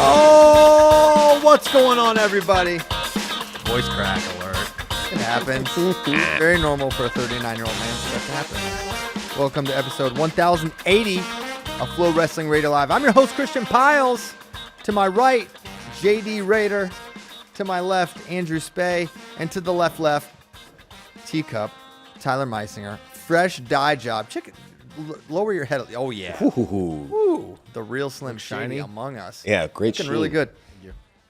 Oh, what's going on, everybody? Voice crack alert. It happens. Very normal for a 39-year-old man for that to happen. Welcome to episode 1080 of Flow Wrestling Radio Live. I'm your host, Christian Piles. To my right, JD Raider. To my left, Andrew Spay. And to the left, Teacup, Tyler Meisinger. Fresh dye job. Check it. Lower your head. Oh, yeah. Ooh, the real Slim Shady among us. Yeah, great shit. Looking really good.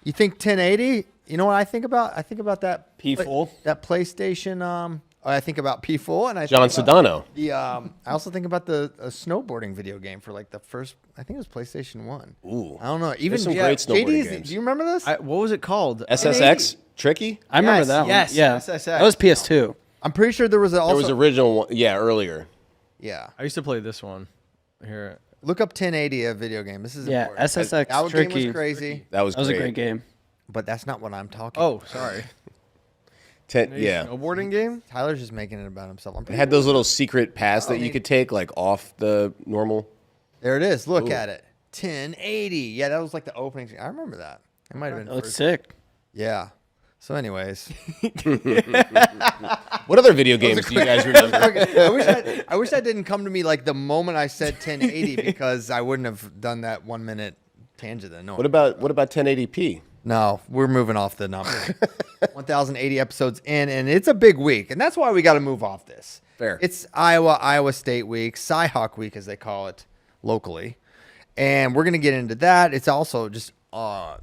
You think 1080? You know what I think about? I think about that P-Full. That PlayStation. I think about P-Full, and I John think about Sedano. I also think about the snowboarding video game for like the first. I think it was PlayStation 1. Ooh, I don't know. Even there's some great snowboarding games. Do you remember this? What was it called? SSX Tricky. I remember that one. Yes, Yeah, SSX. that was PS2. I'm pretty sure there was also. There was original one. Yeah, earlier. Yeah. I used to play this one. Here. Look up 1080 a video game. This is important. SSX That game Tricky. was crazy, That was That was a great game. but that's not what I'm talking. Oh, sorry. Yeah. Snowboarding game? Tyler's just making it about himself. I'm It pretty had those little secret paths that you could take like off the normal. There it is. Look Ooh. at it. 1080. Yeah, that was like the opening. I remember that. It might have been. That looks first. sick. Yeah. So, anyways, What other video games do you guys remember? I wish that didn't come to me like the moment I said 1080 because I wouldn't have done that 1 minute tangent. Then no. What about 1080p? No, we're moving off the number. 1080 episodes in, and it's a big week, and that's why we got to move off this. Fair. It's Iowa State week, Cy-Hawk week as they call it locally, and we're gonna get into that. It's also just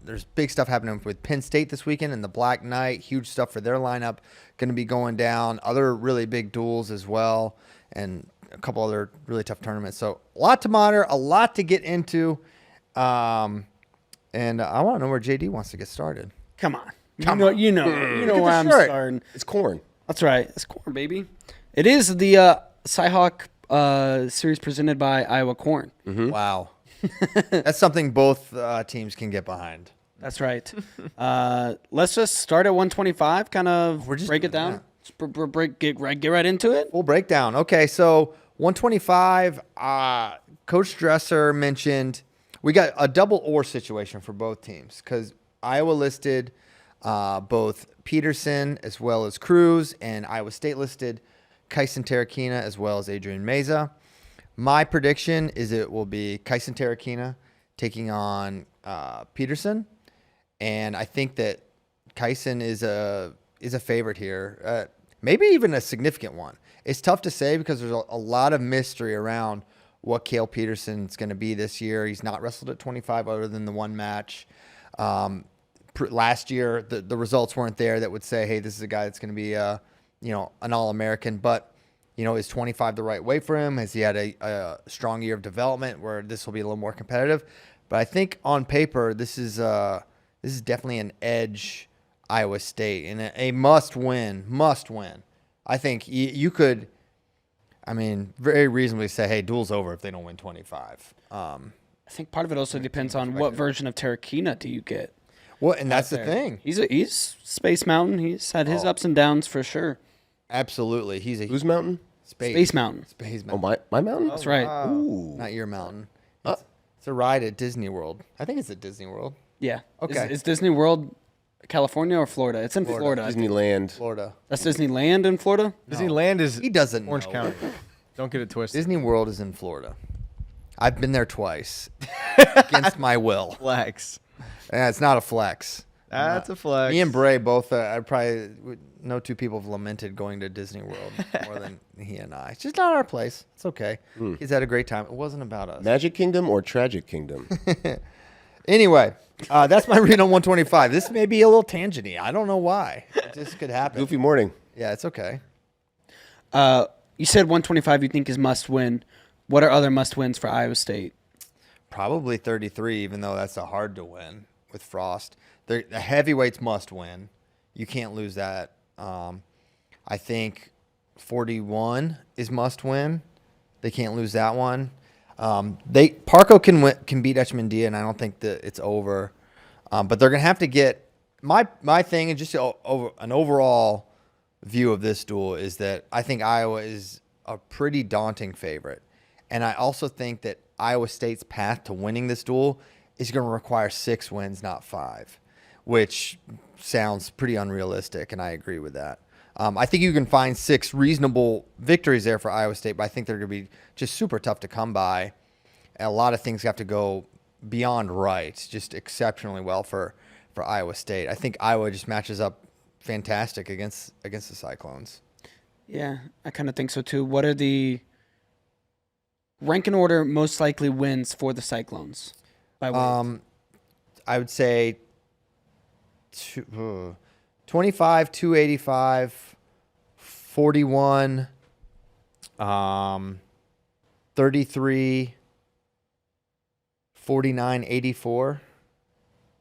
there's big stuff happening with Penn State this weekend and the Black Knight. Huge stuff for their lineup going to be going down. Other really big duels as well, and a couple other really tough tournaments. So a lot to monitor, a lot to get into. And I want to know where JD wants to get started. Come on. You know where I'm shirt. starting. It's corn. That's right. It's corn, baby. It is the Cy-Hawk series presented by Iowa Corn. Mm-hmm. Wow. That's something both teams can get behind. That's right. Let's just start at 125. Kind of break it down. Just get right into it. Full breakdown. Okay, so 125, Coach Dresser mentioned we got a double or situation for both teams because Iowa listed both Peterson as well as Cruz, and Iowa State listed Tyson Terrakina as well as Adrian Meza. My prediction is it will be Tyson Terrakina taking on Peterson, and I think that Tyson is a favorite here, maybe even a significant one. It's tough to say because there's a lot of mystery around what Cale Peterson's going to be this year. He's not wrestled at 25 other than the one match. Last year, the results weren't there that would say, hey, this is a guy that's going to be an All-American, but is 25 the right weight for him? Has he had a strong year of development where this will be a little more competitive? But I think on paper, this is definitely an edge Iowa State and a must win. I think you could, very reasonably say, hey, duel's over if they don't win 25. I think part of it also depends on what version of Terrakina do you get. Well, and that's the thing. He's Space Mountain. He's had his ups and downs for sure. Absolutely. He's a Whose mountain? Space Mountain. Space Oh, Mountain. my mountain? That's right. Ooh. Not your mountain. It's a ride at Disney World. I think it's at Disney World. Yeah. Okay. Is Disney World California or Florida? It's in Florida. Disneyland. Florida. That's Disneyland in Florida? Disneyland is He doesn't Orange know. County. Don't get it twisted. Disney World is in Florida. I've been there twice against my will. Flex. Yeah, it's not a flex. That's a flex. Me and Bray both, I probably know two people have lamented going to Disney World more than he and I. It's just not our place. It's okay. Kids had a great time. It wasn't about us. Magic Kingdom or Tragic Kingdom? Anyway, that's my read on 125. This may be a little tangent-y. I don't know why. It just could happen. Goofy morning. Yeah, it's okay. You said 125 you think is must win. What are other must wins for Iowa State? Probably 33, even though that's a hard to win with Frost. The heavyweights must win. You can't lose that. I think 41 is must win. They can't lose that one. Parco can beat Etchmandia, and I don't think that it's over. But they're gonna have to get my thing, and just over an overall view of this duel is that I think Iowa is a pretty daunting favorite, And I also think that Iowa State's path to winning this duel is going to require 6 wins, not 5, which sounds pretty unrealistic, and I agree with that. I think you can find 6 reasonable victories there for Iowa State, but I think they're going to be just super tough to come by. And a lot of things have to go beyond right, just exceptionally well for Iowa State. I think Iowa just matches up fantastic against the Cyclones. Yeah, I kind of think so too. What are the rank and order most likely wins for the Cyclones? By weight? I would say 25, 285, 41, 33, 49, 84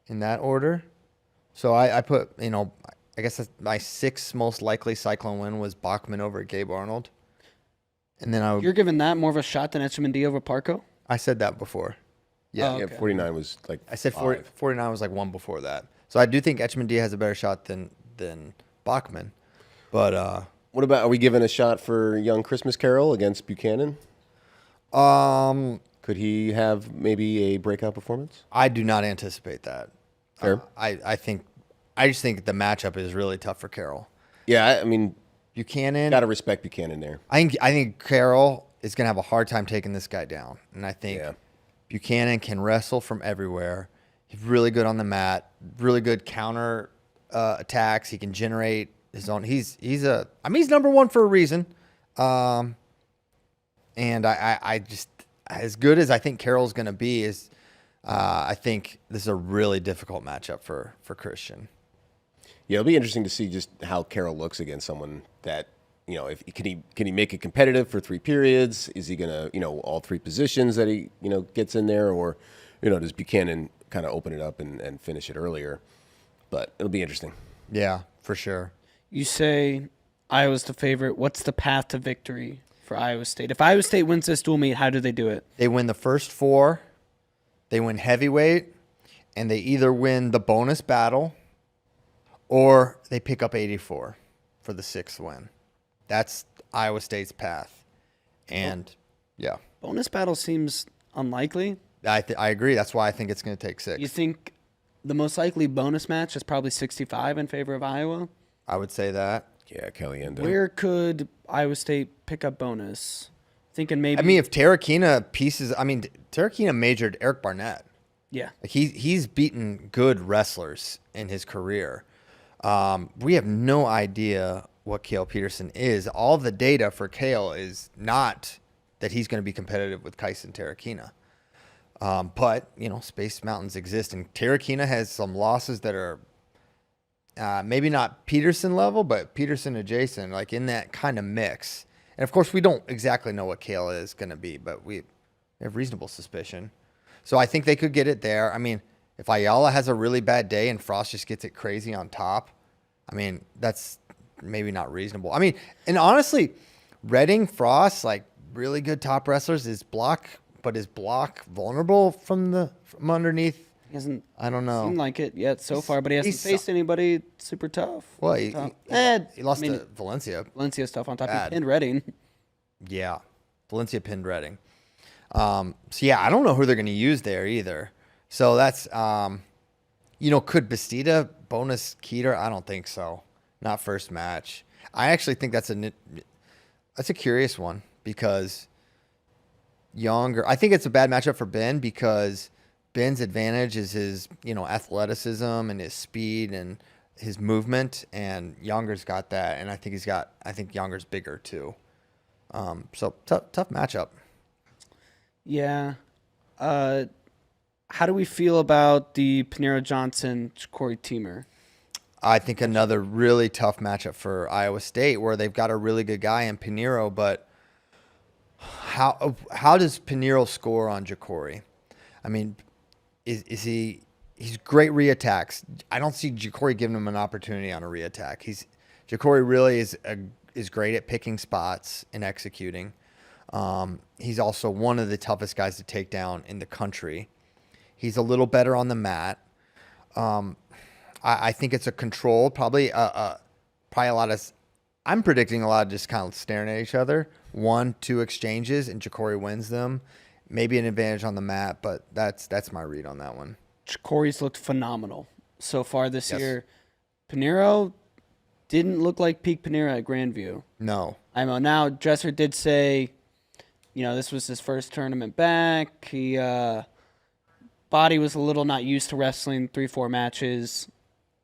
in that order. So I put, I guess my 6th most likely Cyclone win was Bachman over at Gable Arnold. And then You're giving that more of a shot than Etchemin over Parco? I said that before. Yeah. Oh, Yeah, okay. 49 was like I said 5. 49 was like one before that. So I do think Etchemin has a better shot than Bachman. But What about, are we giving a shot for young Christmas Carol against Buchanan? Could he have maybe a breakout performance? I do not anticipate that. Fair. I just think the matchup is really tough for Carroll. Yeah, I mean, Buchanan. got to respect Buchanan there. I think Carroll is going to have a hard time taking this guy down, and I think Yeah. Buchanan can wrestle from everywhere. He's really good on the mat, really good counter attacks. He can generate his own. He's number 1 for a reason. And I just, as good as I think Carroll's going to be, is I think this is a really difficult matchup for Christian. Yeah, it'll be interesting to see just how Carroll looks against someone that, if can he make it competitive for 3 periods? Is he gonna, all 3 positions that he, gets in there, or, does Buchanan kind of open it up and finish it earlier? But it'll be interesting. Yeah, for sure. You say Iowa's the favorite. What's the path to victory for Iowa State? If Iowa State wins this dual meet, how do they do it? They win the first 4, they win heavyweight, and they either win the bonus battle or they pick up 84 for the 6th win. That's Iowa State's path. And, yeah, Bonus battle seems unlikely. I agree. That's why I think it's going to take 6. You think the most likely bonus match is probably 65 in favor of Iowa? I would say that. Yeah, Kelly and Where could Iowa State pick up bonus? Thinking maybe. I mean, if Terrakina majored Eric Barnett. Yeah. Like he's beaten good wrestlers in his career. We have no idea what Cale Peterson is. All the data for Cale is not that he's going to be competitive with Kyson Terrakina. But, Space Mountains exist, and Terrakina has some losses that are maybe not Peterson level, but Peterson adjacent, like in that kind of mix. And, of course, we don't exactly know what Cale is going to be, but we have reasonable suspicion. So I think they could get it there. I mean, if Ayala has a really bad day and Frost just gets it crazy on top, I mean, that's maybe not reasonable. I mean, and honestly, Redding, Frost, like really good top wrestlers, is block vulnerable from underneath? He hasn't I don't know. seemed like it yet so far, but he hasn't he's- faced anybody super tough. Well, he lost I mean, to Valencia. Valencia stuff on top. Bad. He pinned Redding. Yeah, Valencia pinned Redding. So yeah, I don't know who they're going to use there either. So that's could Bastida bonus Keeter? I don't think so. Not first match. I actually think that's a curious one because Younger. I think it's a bad matchup for Ben because Ben's advantage is his athleticism and his speed and his movement, and Younger's got that, and I think Younger's bigger too. So tough matchup. Yeah. How do we feel about the Pinheiro Johnson Corey Teamer? I think another really tough matchup for Iowa State where they've got a really good guy in Pinheiro, but how does Pinheiro score on Ja'Cory? I mean, is he's great reattacks. I don't see Ja'Cory giving him an opportunity on a reattack. Ja'Cory really is great at picking spots and executing. He's also one of the toughest guys to take down in the country. He's a little better on the mat. I think it's a control, probably a lot of I'm predicting a lot of just kind of staring at each other. 1-2 exchanges, and Ja'Cory wins them. Maybe an advantage on the mat, but that's my read on that one. Corey's looked phenomenal so far this Yes. year. Pinheiro didn't look like peak Pinheiro at Grandview. No. I know. Now, Dresser did say, this was his first tournament back. He body was a little not used to wrestling 3-4 matches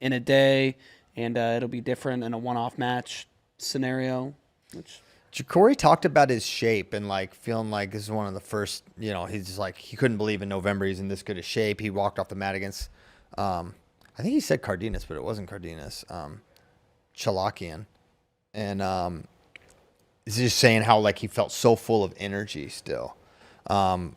in a day, and it'll be different in a one-off match scenario. Which Ja'Cory talked about his shape and like feeling like this is one of the first, he's just like he couldn't believe in November he's in this good a shape. He walked off the mat against, I think he said Cardenas, but it wasn't Cardenas, Chalakian, and he's just saying how like he felt so full of energy still,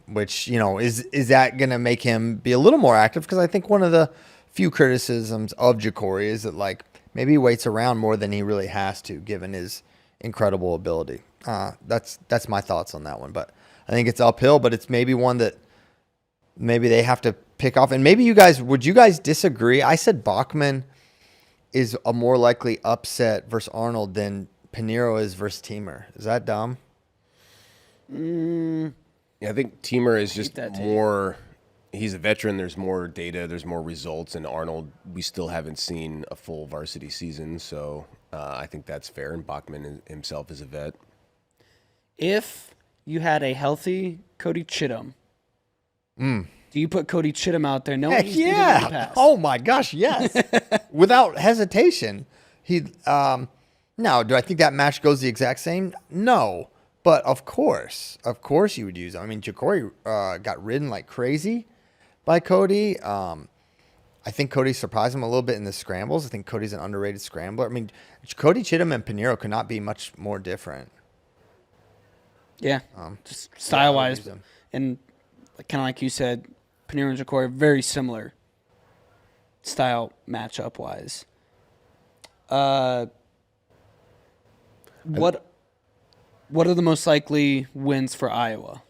which is that gonna make him be a little more active? Because I think one of the few criticisms of Ja'Cory is that like maybe he waits around more than he really has to, given his incredible ability. That's my thoughts on that one, but I think it's uphill, but it's maybe one that maybe they have to pick off. And maybe would you guys disagree? I said Bachman is a more likely upset versus Arnold than Pinheiro is versus Teamer. Is that dumb? Yeah, I think Teamer is just that take. more. He's a veteran. There's more data. There's more results. And Arnold, we still haven't seen a full varsity season, so I think that's fair. And Bachman himself is a vet. if you had a healthy Cody Chittum, do you put Cody Chittum out there? No, Heck yeah! Oh my gosh, yes, without hesitation. Now, do I think that match goes the exact same? No, but of course you would use him. I mean, Ja'Cory got ridden like crazy by Cody. I think Cody surprised him a little bit in the scrambles. I think Cody's an underrated scrambler. I mean, Cody Chittum and Pinheiro could not be much more different. Yeah, just style-wise, use them. and kind of like you said, Pinheiro and Ja'Cory very similar style matchup-wise. What are the most likely wins for Iowa?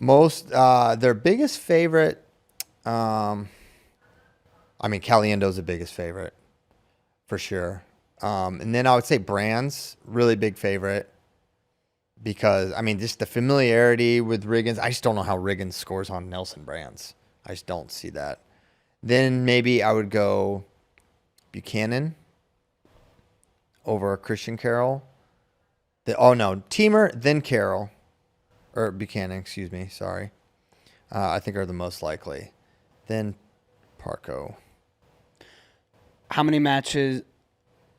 Their biggest favorite. I mean, Caliendo's the biggest favorite for sure. And then I would say Brand's really big favorite because, I mean, just the familiarity with Riggins. I just don't know how Riggins scores on Nelson Brands. I just don't see that. Then maybe I would go Buchanan over Christian Carroll. Teamer, then Carroll. Or Buchanan, excuse me, sorry. I think are the most likely. Then Parco. How many matches,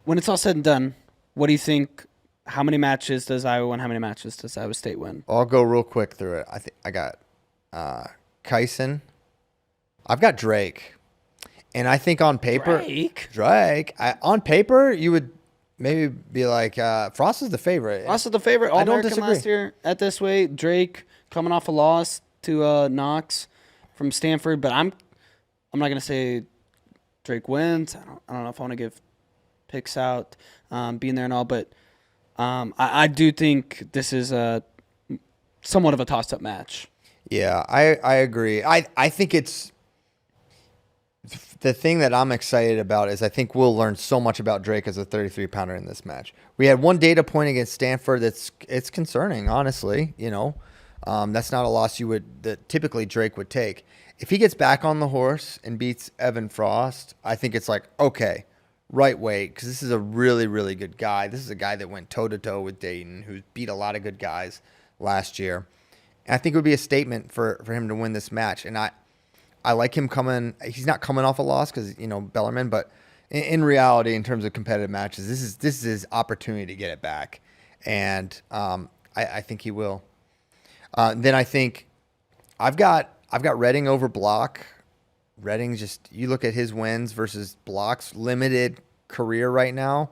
when it's all said and done, what do you think, how many matches does Iowa win? How many matches does Iowa State win? I'll go real quick through it. I think I got Kyson. I've got Drake. And I think on paper, Drake. On paper, you would maybe be like, Frost is the favorite. Frost is the favorite. I don't All-American disagree. last year at this weight. Drake coming off a loss to Knox from Stanford, but I'm not gonna say Drake wins. I don't know if I want to give picks out, being there and all, but I do think this is somewhat of a tossed-up match. Yeah, I agree. I think it's the thing that I'm excited about is I think we'll learn so much about Drake as a 33-pounder in this match. We had one data point against Stanford it's concerning, honestly. That's not a loss that typically Drake would take. If he gets back on the horse and beats Evan Frost, I think it's like, okay, right weight, because this is a really, really good guy. This is a guy that went toe-to-toe with Dayton, who beat a lot of good guys last year. And I think it would be a statement for him to win this match. And I like him coming. He's not coming off a loss because, Bellarmine, but in reality, in terms of competitive matches, this is his opportunity to get it back. And I think he will. Then I think I've got Redding over Block. Redding you look at his wins versus Block's limited career right now.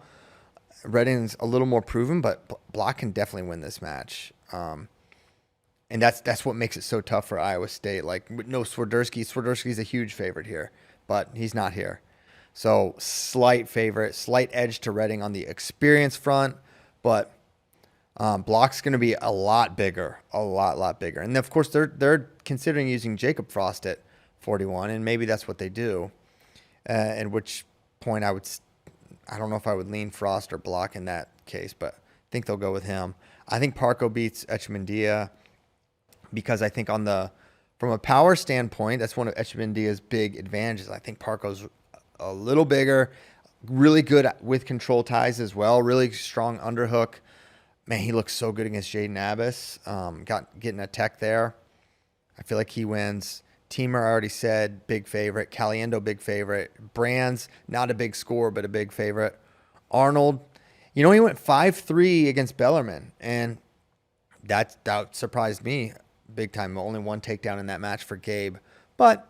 Redding's a little more proven, but Block can definitely win this match. And that's what makes it so tough for Iowa State. Like, no Swiderski. Swiderski's a huge favorite here, but he's not here. So slight favorite, slight edge to Redding on the experience front, but Block's going to be a lot bigger, a lot bigger. And of course, they're considering using Jacob Frost at 41, and maybe that's what they do. At which point I don't know if I would lean Frost or Block in that case, but I think they'll go with him. I think Parco beats Echemendia because I think from a power standpoint, that's one of Echemendia's big advantages. I think Parco's a little bigger, really good with control ties as well, really strong underhook. Man, he looks so good against Jaden Abbas. Getting a tech there. I feel like he wins. Teamer, I already said, big favorite. Caliendo, big favorite. Brands, not a big score, but a big favorite. Arnold, he went 5-3 against Bellarmine, and that surprised me big time. Only one takedown in that match for Gabe. But,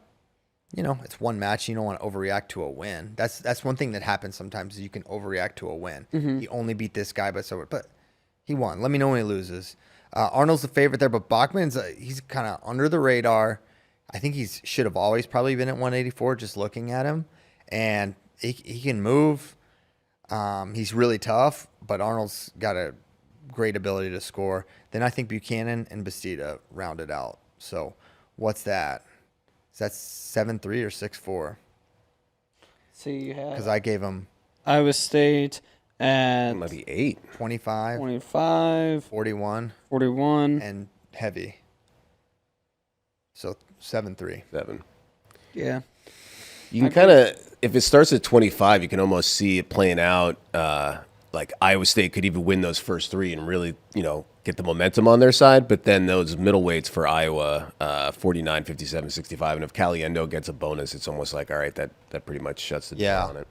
it's one match. You don't want to overreact to a win. That's one thing that happens sometimes is you can overreact to a win. Mm-hmm. He only beat this guy, but he won. Let me know when he loses. Arnold's the favorite there, but Bachman's he's kind of under the radar. I think he should have always probably been at 184 just looking at him. And he can move. He's really tough, but Arnold's got a great ability to score. Then I think Buchanan and Bastida round it out. So what's that? Is that 7-3 or 6-4? So you have Because I gave him Iowa State at It might be 8. 25, 25, 41, 41. and heavy. So 7-3. 7. Yeah. You can kind of, if it starts at 25, you can almost see it playing out. Like Iowa State could even win those first 3 and really, get the momentum on their side. But then those middleweights for Iowa, 49, 57, 65. And if Caliendo gets a bonus, it's almost like, all right, that pretty much shuts the door on it.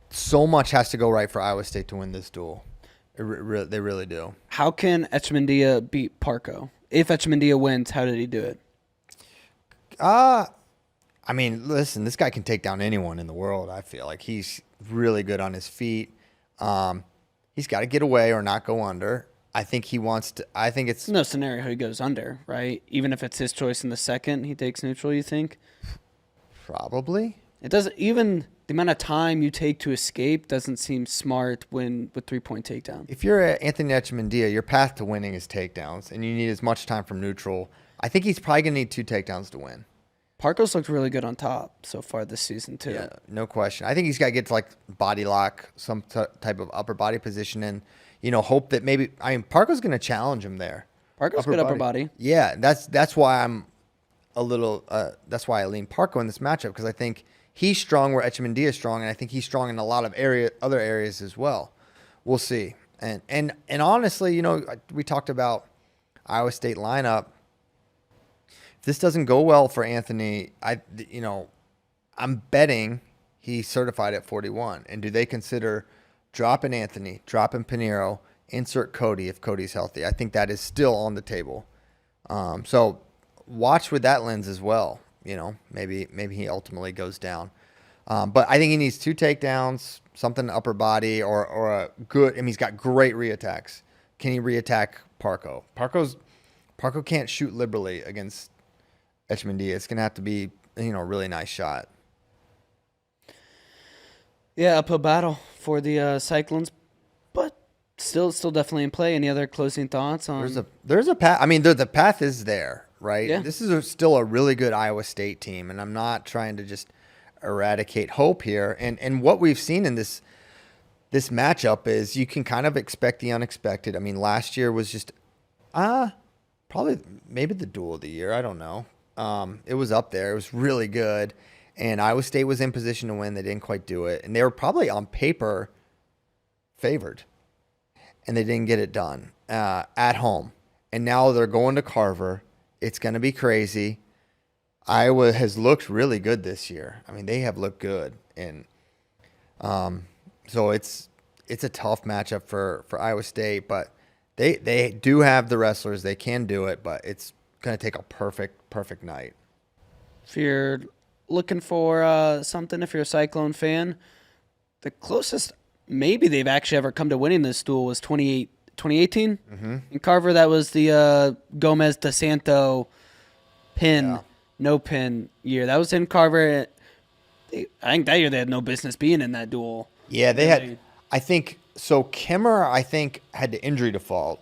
So much has to go right for Iowa State to win this duel. They really do. How can Echemendia beat Parco? If Echemendia wins, how did he do it? I mean, listen, this guy can take down anyone in the world, I feel like. He's really good on his feet. He's got to get away or not go under. I think he wants to. I think it's no scenario he goes under, right? Even if it's his choice in the second, he takes neutral, you think? probably. It doesn't, even the amount of time you take to escape doesn't seem smart with 3-point takedown. If you're Anthony Echemendia, your path to winning is takedowns, and you need as much time from neutral. I think he's probably going to need 2 takedowns to win. Parco's looked really good on top so far this season, too. Yeah, no question. I think he's got to get to body lock, some type of upper body position, and hope that Parco's going to challenge him there. Parco's good upper body. Yeah, that's why I'm a little. That's why I lean Parco in this matchup because I think he's strong where Echemendia is strong, and I think he's strong in a lot of other areas as well. We'll see. And honestly, we talked about Iowa State lineup. If this doesn't go well for Anthony, I'm betting he's certified at 41. And do they consider dropping Anthony, dropping Pinheiro, insert Cody if Cody's healthy? I think that is still on the table. So watch with that lens as well. Maybe he ultimately goes down. But I think he needs 2 takedowns, something upper body, or a good. He's got great reattacks. Can he reattack Parco? Parco can't shoot liberally against Echemendia. It's gonna have to be a really nice shot. Yeah, uphill battle for the Cyclones, but still definitely in play. Any other closing thoughts on? There's a path. I mean, the path is there, right? Yeah. This is still a really good Iowa State team, and I'm not trying to just eradicate hope here. And what we've seen in this matchup is you can kind of expect the unexpected. I mean, last year was just probably maybe the duel of the year. I don't know. It was up there. It was really good. And Iowa State was in position to win. They didn't quite do it. And they were probably on paper favored. And they didn't get it done at home. And now they're going to Carver. It's going to be crazy. Iowa has looked really good this year. I mean, they have looked good. And so it's a tough matchup for Iowa State. But they do have the wrestlers. They can do it. But it's going to take a perfect night. If you're looking for something, if you're a Cyclone fan, the closest maybe they've actually ever come to winning this duel was 2018. Mm-hmm. In Carver, that was the Gomez DeSanto no pin year. That was in Carver. I think that year they had no business being in that duel. Yeah, they had. I think so. Kimmer, had the injury default.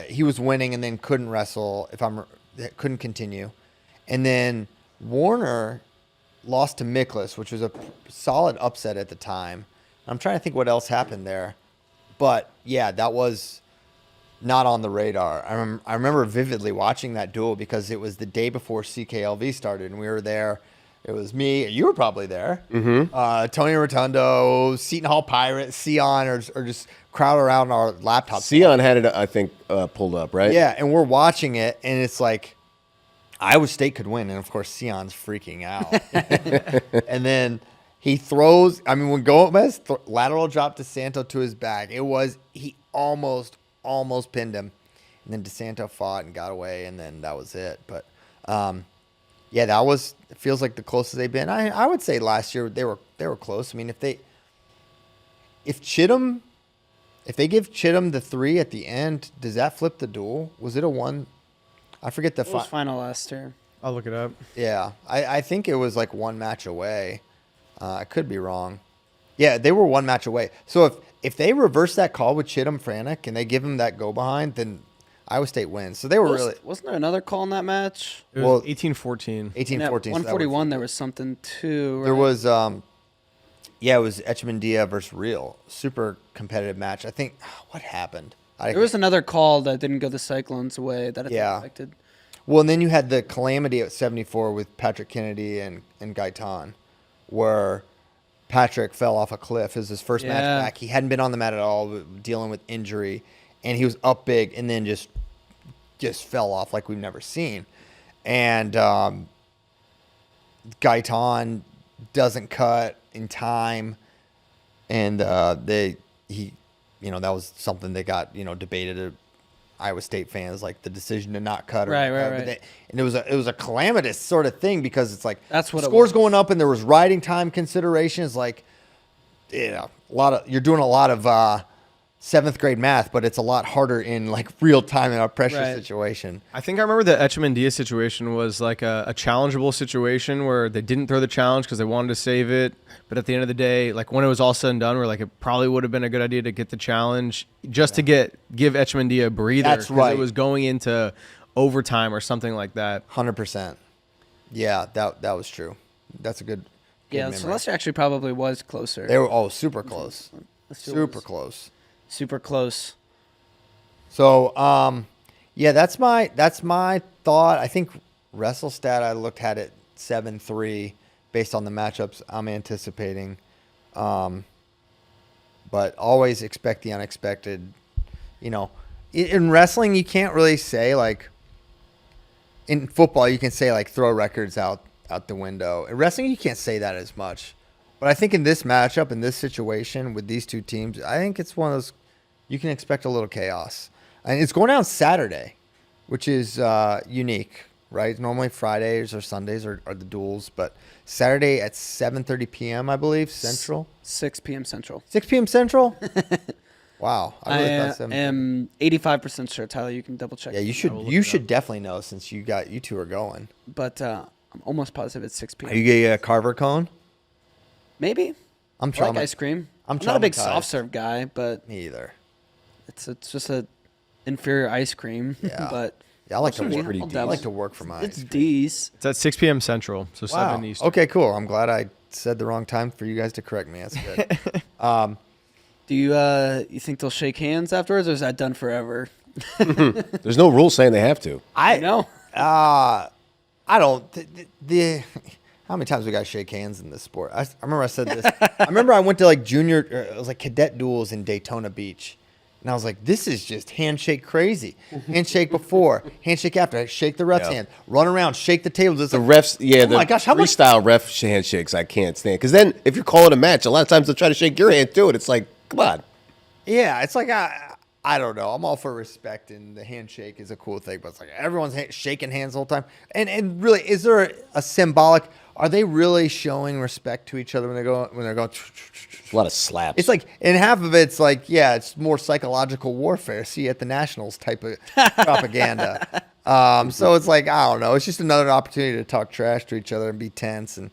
He was winning and then couldn't wrestle. Couldn't continue, and then Warner lost to Miklas, which was a solid upset at the time. I'm trying to think what else happened there. But, yeah, that was not on the radar. I remember vividly watching that duel because it was the day before CKLV started, and we were there. It was me. You were probably there. Mm-hmm. Tony Rotundo, Seton Hall Pirates, Sion, or just crowd around our laptops. Sion had it, I think, pulled up, right? Yeah, and we're watching it, and it's like Iowa State could win, and of course Sion's freaking out. And then he throws. I mean, when Gomez lateral drop DeSanto to his back, he almost pinned him, and then DeSanto fought and got away, and then that was it. But yeah, it feels like the closest they've been. I would say last year they were close. I mean, if they give Chittum the 3 at the end, does that flip the duel? Was it a 1? I forget the It was final last year. I'll look it up. Yeah, I think it was like 1 match away. I could be wrong. Yeah, they were 1 match away. So if they reverse that call with Chittum Franek and they give him that go behind, then Iowa State wins. So they were Wasn't there another call in that match? It was Well, 18-14. 18-14. At so that 141, there was something too. Right? There was, it was Echmandia versus Real. Super competitive match. I think, what happened? There was another call that didn't go the Cyclones' way that I think affected. Well, and then you had the calamity at 74 with Patrick Kennedy and Gaitan, where Patrick fell off a cliff. It was his first match back. He hadn't been on the mat at all, dealing with injury, and he was up big and then just fell off like we've never seen. And Gaitan doesn't cut in time, and that was something that got debated. Iowa State fans, like the decision to not cut. Right. And it was a calamitous sort of thing because it's like that's what the scores it was. going up and there was riding time considerations. Like, you're doing a lot of 7th grade math, but it's a lot harder in like real time in a pressure situation. I think I remember the Echmandia situation was like a challengeable situation where they didn't throw the challenge because they wanted to save it. But at the end of the day, like when it was all said and done, we're like, it probably would have been a good idea to get the challenge just to give Echmandia a breather. That's right. It was going into overtime or something like that. 100%. Yeah, that was true. That's a good Yeah, memory. so last year actually probably was closer. They were super close. Last year Super was close. Super close. So, yeah, that's my thought. I think WrestleStat, I looked at it 7-3 based on the matchups I'm anticipating. But always expect the unexpected. In wrestling, you can't really say like. In football, you can say like throw records out the window. In wrestling, you can't say that as much. But I think in this matchup, in this situation with these two teams, I think it's one of those. You can expect a little chaos. And it's going down Saturday, which is unique, right? Normally Fridays or Sundays are the duels, but Saturday at 7:30 p.m., I believe, Central. 6 p.m. Central. 6 p.m. Central? Wow. I really thought 7. am 85% sure, Tyler. You can double check. Yeah, you should definitely know since you two are going. But I'm almost positive it's 6 p.m. Are you getting a Carver cone? Maybe. I'm I like ice cream. I'm not a big traumatized. soft serve guy, but Me either. it's just a inferior ice cream. Yeah. But Yeah, I like to Also, work. I'll I dabble. like to work for mine. it's D's. It's at 6 p.m. Central, so 7 Eastern. Okay, cool. I'm glad I said the wrong time for you guys to correct me. That's good. Do you think they'll shake hands afterwards, or is that done forever? There's no rule saying they have to. I know. I don't. How many times we got to shake hands in this sport? I remember I said this. I remember I went to like it was like cadet duels in Daytona Beach. And I was like, this is just handshake crazy. Handshake before, handshake after. Shake the ref's hand. Run around, shake the tables. It's The like, refs, yeah, the my gosh, how much- freestyle ref handshakes I can't stand. Because then if you're calling a match, a lot of times they'll try to shake your hand too. And it's like, come on. yeah, it's like, I don't know. I'm all for respect, and the handshake is a cool thing. But it's like everyone's shaking hands the whole time. And really, is there a symbolic? Are they really showing respect to each other when they're going? A lot of slaps. It's like, and half of it's like, yeah, it's more psychological warfare. See you at the Nationals type of propaganda. So it's like, I don't know. It's just another opportunity to talk trash to each other and be tense. And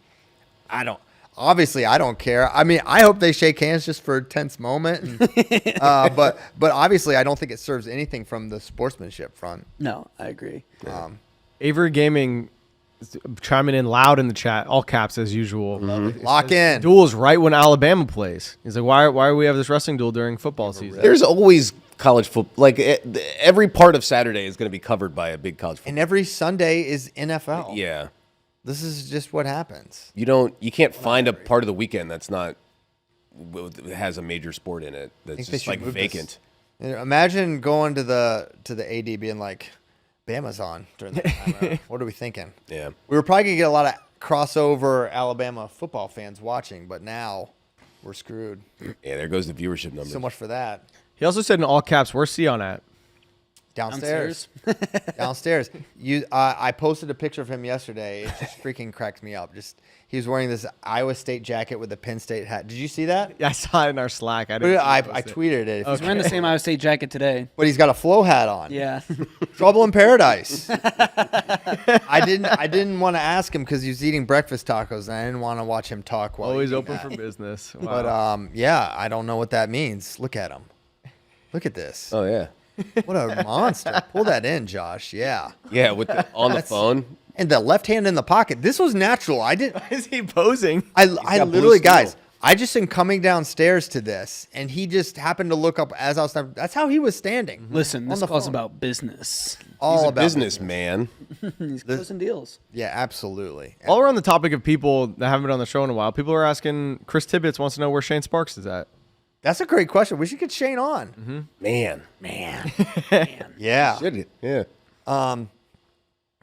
obviously I don't care. I mean, I hope they shake hands just for a tense moment. And, but obviously I don't think it serves anything from the sportsmanship front. No, I agree. Avery Gaming chiming in loud in the chat, all caps as usual. Lock in. Duel is right when Alabama plays. He's like, why do we have this wrestling duel during football season? There's always college football. Like every part of Saturday is going to be covered by a big college football. And every Sunday is NFL. Yeah. This is just what happens. You can't find a part of the weekend that's not has a major sport in it that's just like vacant. Imagine going to the AD being like, Bama's on during the time. What are we thinking? Yeah. We were probably going to get a lot of crossover Alabama football fans watching, but now we're screwed. Yeah, there goes the viewership numbers. So much for that. He also said in all caps, where's Sion at? Downstairs. Downstairs. I posted a picture of him yesterday. It just freaking cracks me up. He was wearing this Iowa State jacket with a Penn State hat. Did you see that? Yeah, I saw it in our Slack. I tweeted it. He's wearing the same Iowa State jacket today. But he's got a flow hat on. Yeah. Trouble in paradise. I didn't want to ask him because he was eating breakfast tacos, and I didn't want to watch him talk while Always eating open that. for business. Wow. But yeah, I don't know what that means. Look at him. Look at this. Oh yeah. What a monster. Pull that in, Josh. Yeah. Yeah, with on the phone. And the left hand in the pocket. This was natural. I did. Why is he posing? I got blue literally, steel. guys, I just am coming downstairs to this, and he just happened to look up as I was. That's how he was standing. Listen, this the call's phone. about business. All He's a about businessman. He's closing deals. Yeah, absolutely. While we're on the topic of people that haven't been on the show in a while, people are asking, Chris Tibbetts wants to know where Shane Sparks is at. That's a great question. We should get Shane on. Man. Yeah. Should yeah.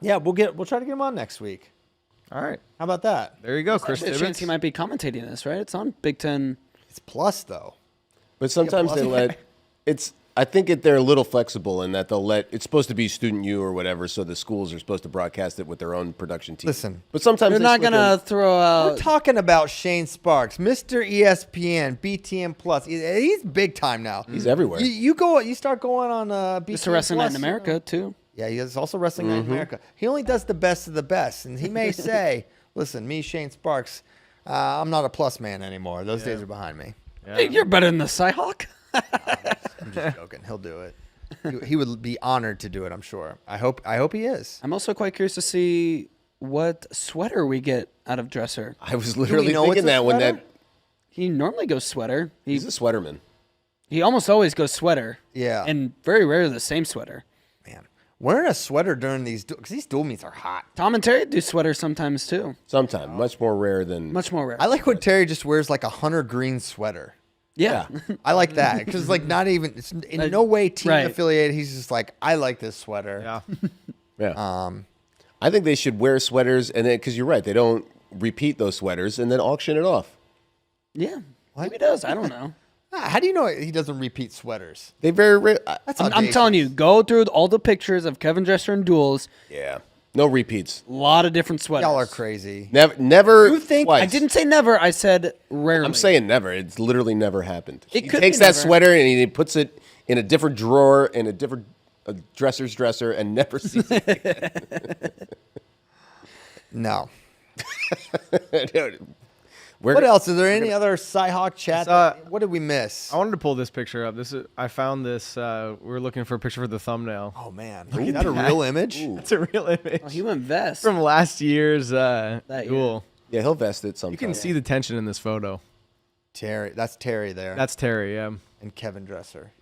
Yeah, we'll try to get him on next week. All right. How about that? There you go, Chris There's a chance Tibbetts. he might be commentating this, right? It's on Big Ten. It's plus though. But sometimes they let it's. I think they're a little flexible in that they'll let it's supposed to be student U or whatever, so the schools are supposed to broadcast it with their own production team. Listen, but sometimes They're they not slip gonna throw we're out. talking about Shane Sparks, Mr. ESPN, BTN Plus. He's big time now. He's everywhere. You start going on BTN Mr. Wrestling Night in Plus, America too. Yeah, he is also Wrestling Night in America. He only does the best of the best, and he may say, "Listen, me, Shane Sparks, I'm not a plus man anymore. Those days are behind me." Hey, you're better than the Cyhawk. I'm just joking. He'll do it. He would be honored to do it. I'm sure. I hope he is. I'm also quite curious to see what sweater we get out of Dresser. I was literally know thinking it's a that when sweater? He normally goes sweater. he's a sweaterman. He almost always goes sweater. Yeah. And very rarely the same sweater. Man, wearing a sweater during these because these dual meets are hot. Tom and Terry do sweaters sometimes too. Sometimes much more rare than Much more rare. I like when Terry just wears like a hunter green sweater. yeah. I like that because like not even it's in no way team Right. affiliated. He's just like I like this sweater. Yeah. Yeah. I think they should wear sweaters, and then because you're right, they don't repeat those sweaters and then auction it off. Yeah. Maybe he does. I don't know. How do you know he doesn't repeat sweaters? They very rare. That's I'm telling you, go through all the pictures of Kevin Dresser and duels. Yeah, no repeats. A lot of different sweaters. Y'all are crazy. Never. You think- twice. I didn't say never. I said rarely. I'm saying never. It's literally never happened. It He could takes be that never. sweater and he puts it in a different drawer in a different dresser's dresser and never sees it. No. Dude, What else? Is there any other Cyhawk chat? saw- What did we miss? I wanted to pull this picture up. I found this. We were looking for a picture for the thumbnail. Oh man, is that a real image? It's a real image Oh, he went vest. from last year's year. duel. Yeah, he'll vest it sometime. You can see the tension in this photo. Terry, that's Terry there. That's Terry. Yeah. and Kevin Dresser,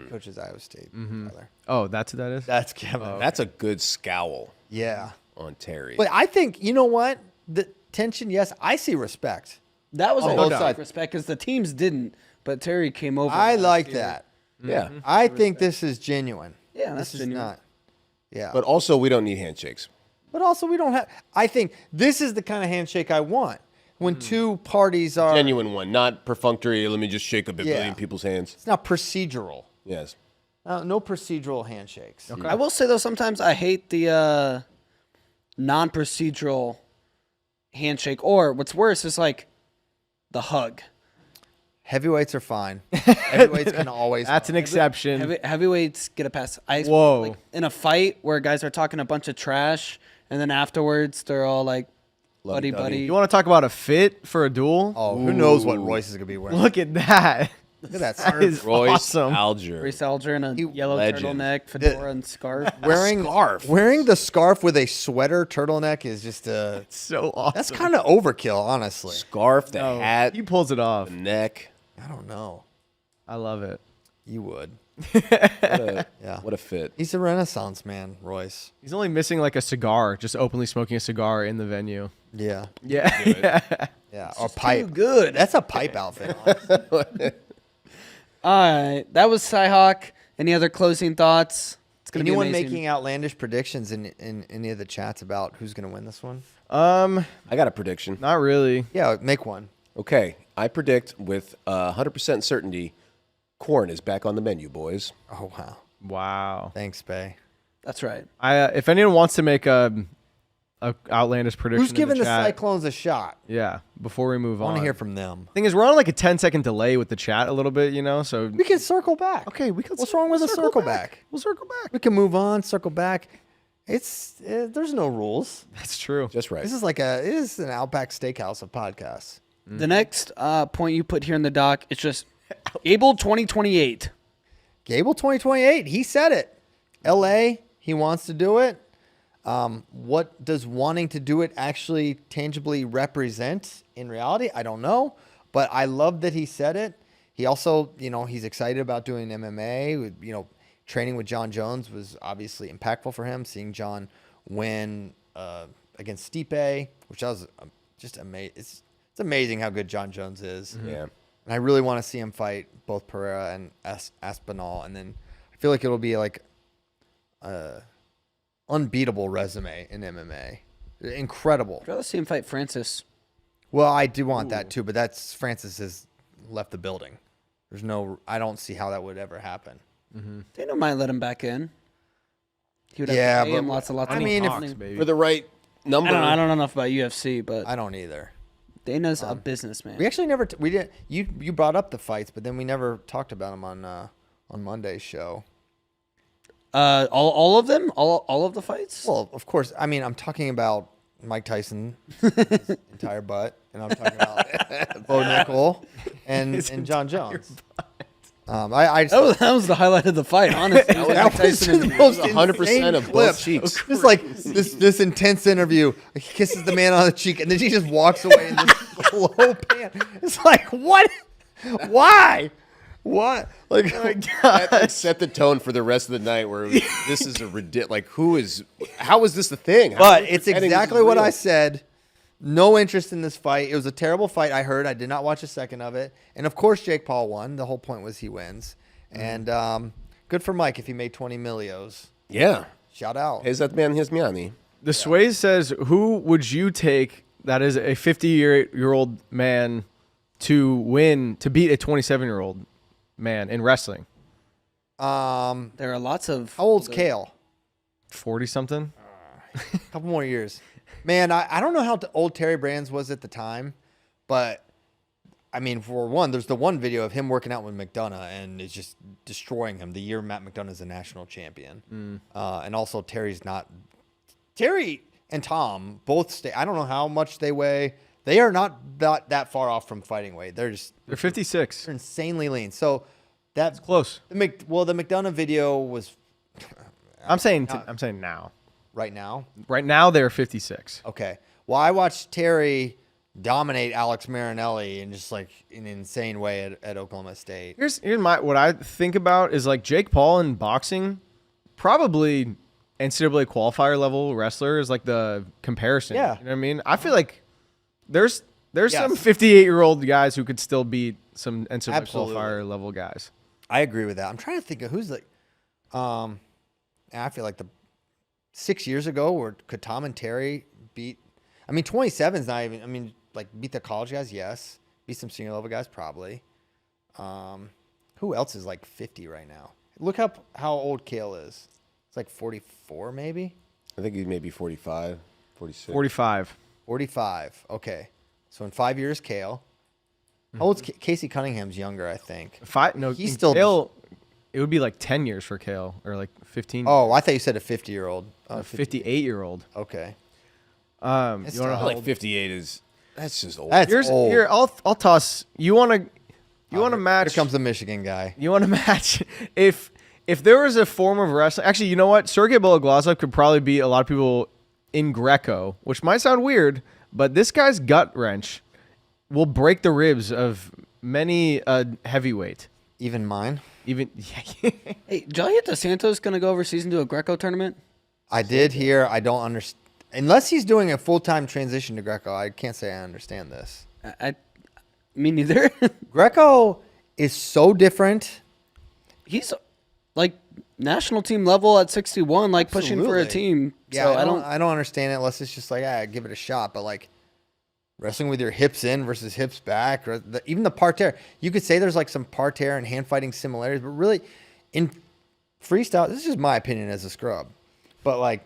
coaches Iowa State. Tyler. Oh, that's who that is. That's Kevin. That's a good scowl Yeah, on Terry. but I think you know what the tension. Yes, I see respect. That was On a both good sides. respect because the teams didn't, but Terry came over. I last like year. that. yeah, I think this is genuine. Yeah, that's this is genuine. not. Yeah, but also we don't need handshakes. but also we don't have. I think this is the kind of handshake I want when two parties are. Genuine one, not perfunctory. Let me just shake a billion Yeah. people's hands. It's not procedural. Yes. No procedural handshakes. Okay. I will say though, sometimes I hate the non-procedural handshake, or what's worse is like the hug. Heavyweights are fine. Heavyweights can always. That's an exception. Heavyweights get a pass. Whoa. Like, in a fight where guys are talking a bunch of trash, and then afterwards they're all like, buddy, Lovey-dovey. buddy. You want to talk about a fit for a duel? Oh, who knows what Royce is gonna be wearing? Look at that. Look at that. That is Royce awesome. Alger. Reese Alger in a yellow legend. turtleneck, fedora, and scarf. Wearing the scarf with a sweater turtleneck is just So awesome. that's kind of overkill, honestly. Scarf, the No, hat, he pulls it off. the neck. I don't know. I love it. You would. Yeah. What a fit. He's a Renaissance man, Royce. He's only missing like a cigar, just openly smoking a cigar in the venue. Yeah. Yeah. Yeah. Or pipe. good. That's a pipe outfit. Honestly. All right, that was Cyhawk. Any other closing thoughts? It's gonna Anyone be amazing. making outlandish predictions in any of the chats about who's going to win this one? I got a prediction. Not really. Yeah, make one. Okay, I predict with 100% certainty, corn is back on the menu, boys. Oh, wow. Wow. Thanks, Bay. That's right. If anyone wants to make a outlandish prediction, Who's giving in the chat, Cyclones a shot? Yeah. Before we move I on, want to hear from them. Thing is, we're on like a 10-second delay with the chat a little bit, you know. So We can circle back. okay, we can. What's wrong with a circle back? We'll circle back. We can move on, circle back. There's no rules. That's true. Just right. This is it is an Outback Steakhouse of podcasts. The next point you put here in the doc, it's just Gable 2028. Gable 2028. He said it. LA. He wants to do it. What does wanting to do it actually tangibly represent in reality? I don't know, but I love that he said it. He also, he's excited about doing MMA. Training with John Jones was obviously impactful for him. Seeing John win against Stipe, which was just amazing. It's amazing how good John Jones is. Yeah. And I really want to see him fight both Pereira and Aspinall. And then I feel like it'll be like unbeatable resume in MMA. Incredible. I'd rather see him fight Francis. Well, I do want that too, but Francis has left the building. I don't see how that would ever happen. Dana might let him back in. He would have Yeah, to pay him lots of I mean, Talks, baby. For the right number. I don't know enough about UFC, but I don't either. Dana's a businessman. We actually never we didn't you brought up the fights, but then we never talked about them on Monday's show. All of them? All of the fights? Well, of course. I mean, I'm talking about Mike Tyson, his entire butt, and I'm talking about Bo Nickal and John Jones. I just, that was the highlight of the fight, honestly. that was the most 100% insane of clip. both cheeks. Just like this intense interview. He kisses the man on the cheek, and then he just walks away in this slow pan. It's like, what? Why? What? Like, That set the tone for the rest of the night. Where this is a ridiculous. Like, how is this the thing? How but are we it's pretending this exactly is what real? I said. No interest in this fight. It was a terrible fight. I heard. I did not watch a second of it. And of course, Jake Paul won. The whole point was he wins. And good for Mike if he made 20 millios. Yeah. Shout out. Is that man his miami? The Sway says, "Who would you take that is a 50-year-old man to beat a 27-year-old man in wrestling?" There are lots of... How old's Kale? 40-something. A couple more years. Man, I don't know how old Terry Brands was at the time, but I mean, for one, there's the one video of him working out with McDonough and is just destroying him the year Matt McDonough's a national champion. And also Terry and Tom both stay. I don't know how much they weigh. They are not that far off from fighting weight. They're 56. they're insanely lean. So that's Close. the McDonough video was I'm saying now. right now. Right now they're 56. Okay. Well, I watched Terry dominate Alex Marinelli in just like an insane way at Oklahoma State. Here's what I think about is like Jake Paul in boxing, probably NCAA qualifier level wrestler is like the comparison. Yeah. You know what I mean? I feel like there's Yes. some 58-year-old guys who could still beat some NCAA Absolutely. qualifier level guys. I agree with that. I'm trying to think of who's like, I feel like 6 years ago, where could Tom and Terry beat? I mean, 27's not even. I mean, like beat the college guys, yes. Beat some senior level guys, probably. Who else is like 50 right now? Look up how old Kale is. It's like 44, maybe. I think he's maybe 45, 46. 45. 45. Okay, so in 5 years, Kale. How old's Casey Cunningham's younger? I think. He's still. Kale, it would be like 10 years for Kale, or like 15. Oh, I thought you said a 50-year-old. A 58-year-old. Okay. You want It's to know tough. how Like old? 58 that's just old. That's old. Here, I'll toss. You want to? You want to match? Here comes the Michigan guy. You want to match if there was a form of wrestling. Actually, you know what? Sergey Beloglazov could probably beat a lot of people in Greco, which might sound weird, but this guy's gut wrench will break the ribs of many heavyweight. Even mine. Even Hey, did y'all hear DeSanto's going to go overseas and do a Greco tournament? I did hear. I don't understand. Unless he's doing a full-time transition to Greco, I can't say I understand this. Me neither. Greco is so different. He's like national team level at 61, like pushing for a Absolutely. team. Yeah, So I don't understand it unless it's just like, give it a shot. But like wrestling with your hips in versus hips back, or even the parterre. You could say there's like some parterre and hand fighting similarities, but really in freestyle, this is just my opinion as a scrub. But like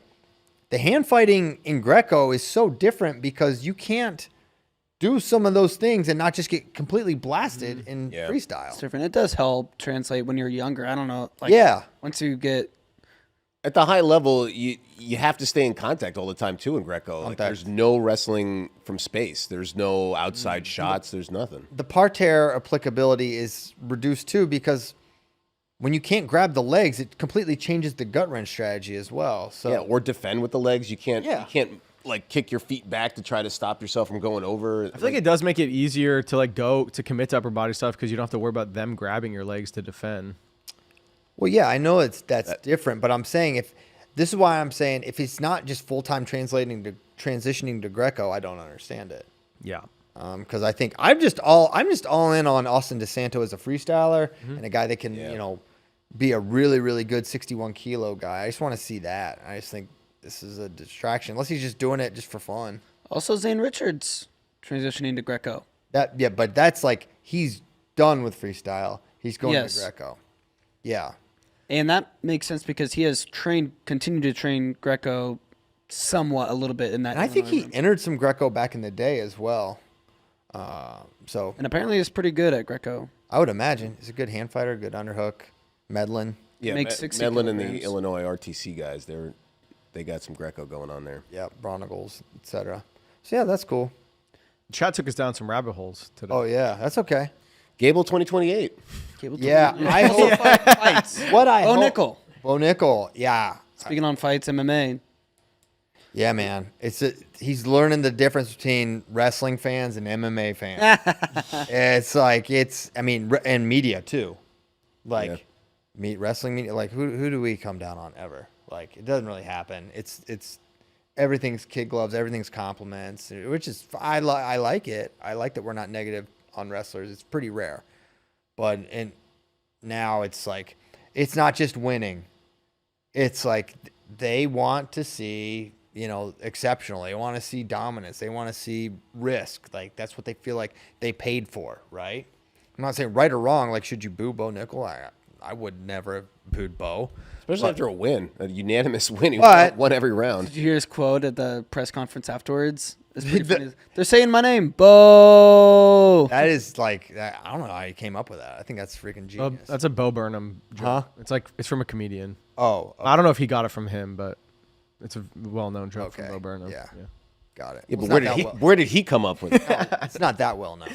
the hand fighting in Greco is so different because you can't do some of those things and not just get completely blasted in freestyle. it's different. It does help translate when you're younger. I don't know. Like, Yeah. Once you get At the high level, you have to stay in contact all the time too in Greco. Like, there's no wrestling from space. There's no outside shots. There's nothing. The parterre applicability is reduced too because when you can't grab the legs, it completely changes the gut wrench strategy as well. So Yeah, or defend with the legs. You can't. Yeah. You can't like kick your feet back to try to stop yourself from going over. I feel like it does make it easier to like go to commit to upper body stuff because you don't have to worry about them grabbing your legs to defend. well, yeah, I know that's different, but I'm saying if this is why I'm saying if it's not just full time transitioning to Greco, I don't understand it. Yeah. Because I think I'm just all in on Austin DeSanto as a freestyler and a guy that can be a really, really good 61 kilo guy. I just want to see that. I just think this is a distraction unless he's just doing it just for fun. also Zane Richards transitioning to Greco. But that's like he's done with freestyle. He's going Yes. to Greco. Yeah. And that makes sense because he has continued to train Greco somewhat a little bit in that. And I think he room. entered some Greco back in the day as well. So And apparently he's pretty good at Greco. I would imagine he's a good hand fighter, good underhook, Medlin. Yeah, Makes 60 Medlin and the kilograms. Illinois RTC guys. They got some Greco going on there. Yeah, Bronagles, etc. So yeah, that's cool. Chat took us down some rabbit holes today. Oh yeah, that's okay. Gable 2028. Yeah, I hope. Fights. What I Bo hope. Nickal. Bo Nickal. Yeah. Speaking on fights, MMA. Yeah, man. He's learning the difference between wrestling fans and MMA fans. It's like and media too. Like wrestling media. Like who do we come down on ever? Like it doesn't really happen. It's everything's kid gloves, everything's compliments, which is I like it. I like that we're not negative on wrestlers. It's pretty rare. But now it's like it's not just winning. It's like they want to see exceptional. They want to see dominance. They want to see risk. Like that's what they feel like they paid for, right? I'm not saying right or wrong. Like should you boo Bo Nickal? I would never have booed Bo. Especially after a win, a unanimous win. He But- won every round. Did you hear his quote at the press conference afterwards? It's pretty funny. They're saying my name, Bo. That is like I don't know how he came up with that. I think that's freaking genius. That's a Bo Burnham joke. Huh? It's from a comedian. Oh, I don't know if he got it from him, but it's a well-known joke from Okay. Bo Burnham. Yeah. got it. Yeah, Well, but it's not that well- where did he come up with it? it's not that well known.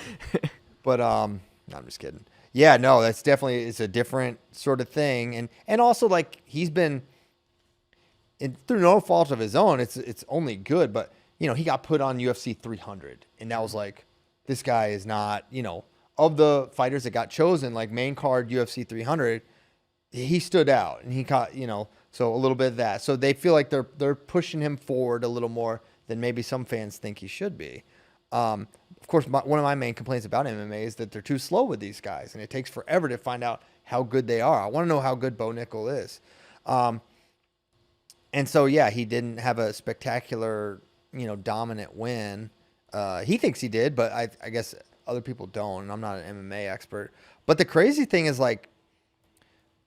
But no, I'm just kidding. Yeah, no, that's definitely it's a different sort of thing, and also like he's been, through no fault of his own, it's only good. But he got put on UFC 300, and that was like this guy is not of the fighters that got chosen like main card UFC 300, he stood out and he caught so a little bit of that. So they feel like they're pushing him forward a little more than maybe some fans think he should be. Of course, one of my main complaints about MMA is that they're too slow with these guys, and it takes forever to find out how good they are. I want to know how good Bo Nickal is. And so, yeah, he didn't have a spectacular, dominant win. He thinks he did, but I guess other people don't, and I'm not an MMA expert. But the crazy thing is, like,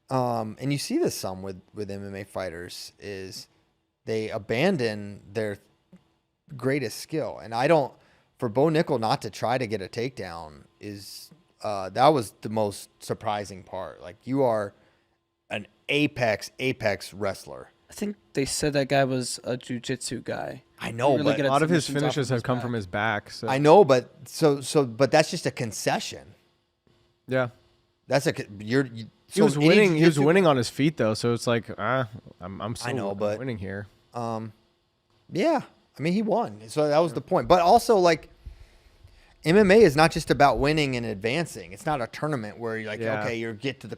and you see this some with MMA fighters, is they abandon their greatest skill. And for Bo Nickal not to try to get a takedown is that was the most surprising part. Like you are an apex wrestler. I think they said that guy was a jiu-jitsu guy. I know, Really but good A at lot of his submissions off finishes of have his come back. from his back. So I know, but but that's just a concession. Yeah. That's He was winning. He was winning on his feet though, so it's like I'm still but winning here. Yeah, I mean he won, so that was the point. But also like MMA is not just about winning and advancing. It's not a tournament where you're like, okay,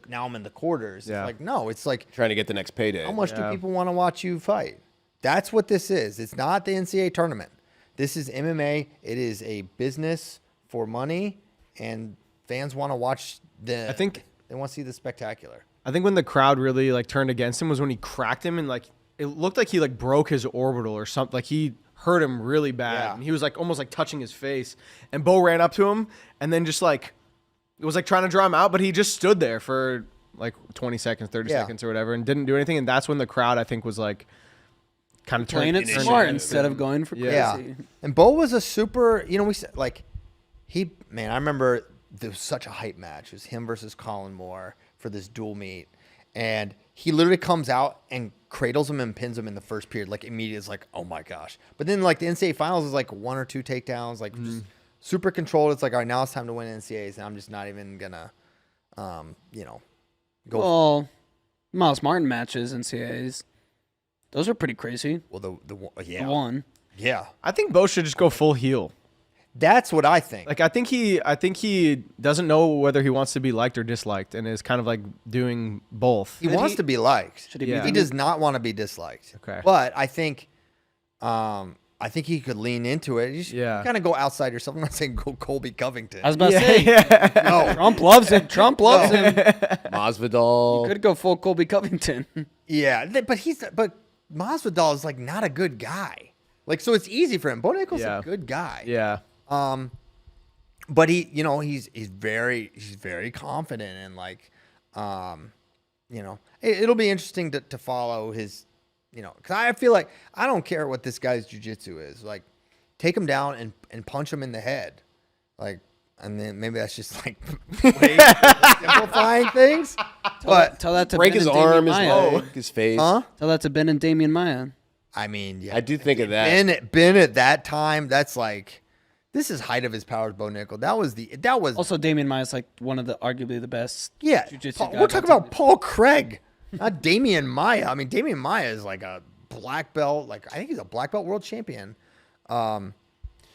now I'm in the quarters. Yeah. It's like no, it's like Trying to get the next payday. how much do people want to watch you fight? That's what this is. It's not the NCAA tournament. This is MMA. It is a business for money, and fans want to watch I think they want to see the spectacular. I think when the crowd really like turned against him was when he cracked him and like it looked like he like broke his orbital or something. Like he hurt him really bad. Yeah. And he was like almost like touching his face. And Bo ran up to him and then just like it was like trying to draw him out, but he just stood there for like 20 seconds, 30 seconds or whatever and didn't do anything. And that's when the crowd I think was like kind of playing it turned smart against instead him. of going for crazy. Yeah. And Bo was a super, we said like I remember there was such a hype match. It was him versus Colin Moore for this dual meet. And he literally comes out and cradles him and pins him in the first period. Like immediately it's like, oh my gosh. But then like the NCAA finals is like 1 or 2 takedowns, like just super controlled. It's like, all right, now it's time to win NCAAs. And I'm just not even gonna, go. Well, Miles Martin matches NCAAs. Those are pretty crazy. Well, the The one. Yeah. I think Bo should just go full heel. That's what I think. Like I think he doesn't know whether he wants to be liked or disliked and is kind of like doing both. He wants to be liked. Should he Yeah. be He does not want to be disliked. Okay. But I think he could lean into it. You should kind of go outside yourself. I'm not saying go Colby Covington. I was about to say, no. Trump loves him. Trump loves him. Masvidal. Could go full Colby Covington. Yeah, but Masvidal is like not a good guy. Like so, it's easy for him. Bo Nickal's a good guy. Yeah. But he's very confident and like, it'll be interesting to follow his, because I feel like I don't care what this guy's jiu-jitsu is. Like, take him down and punch him in the head, like, and then maybe that's just like way simplifying things. But Tell that to break Ben his and Damian arm, his Maia. leg, his face. huh? Tell that to Ben and Damian Maya. I mean, yeah, I do think of that. Ben at that time, that's like, this is height of his powers. Bo Nickal. That was Also, Damian Maya is like one of the arguably the best. yeah. jiu-jitsu guys We're talking on about Paul Craig, not Damian Maya. I mean, Damian Maya is like a black belt. Like I think he's a black belt world champion.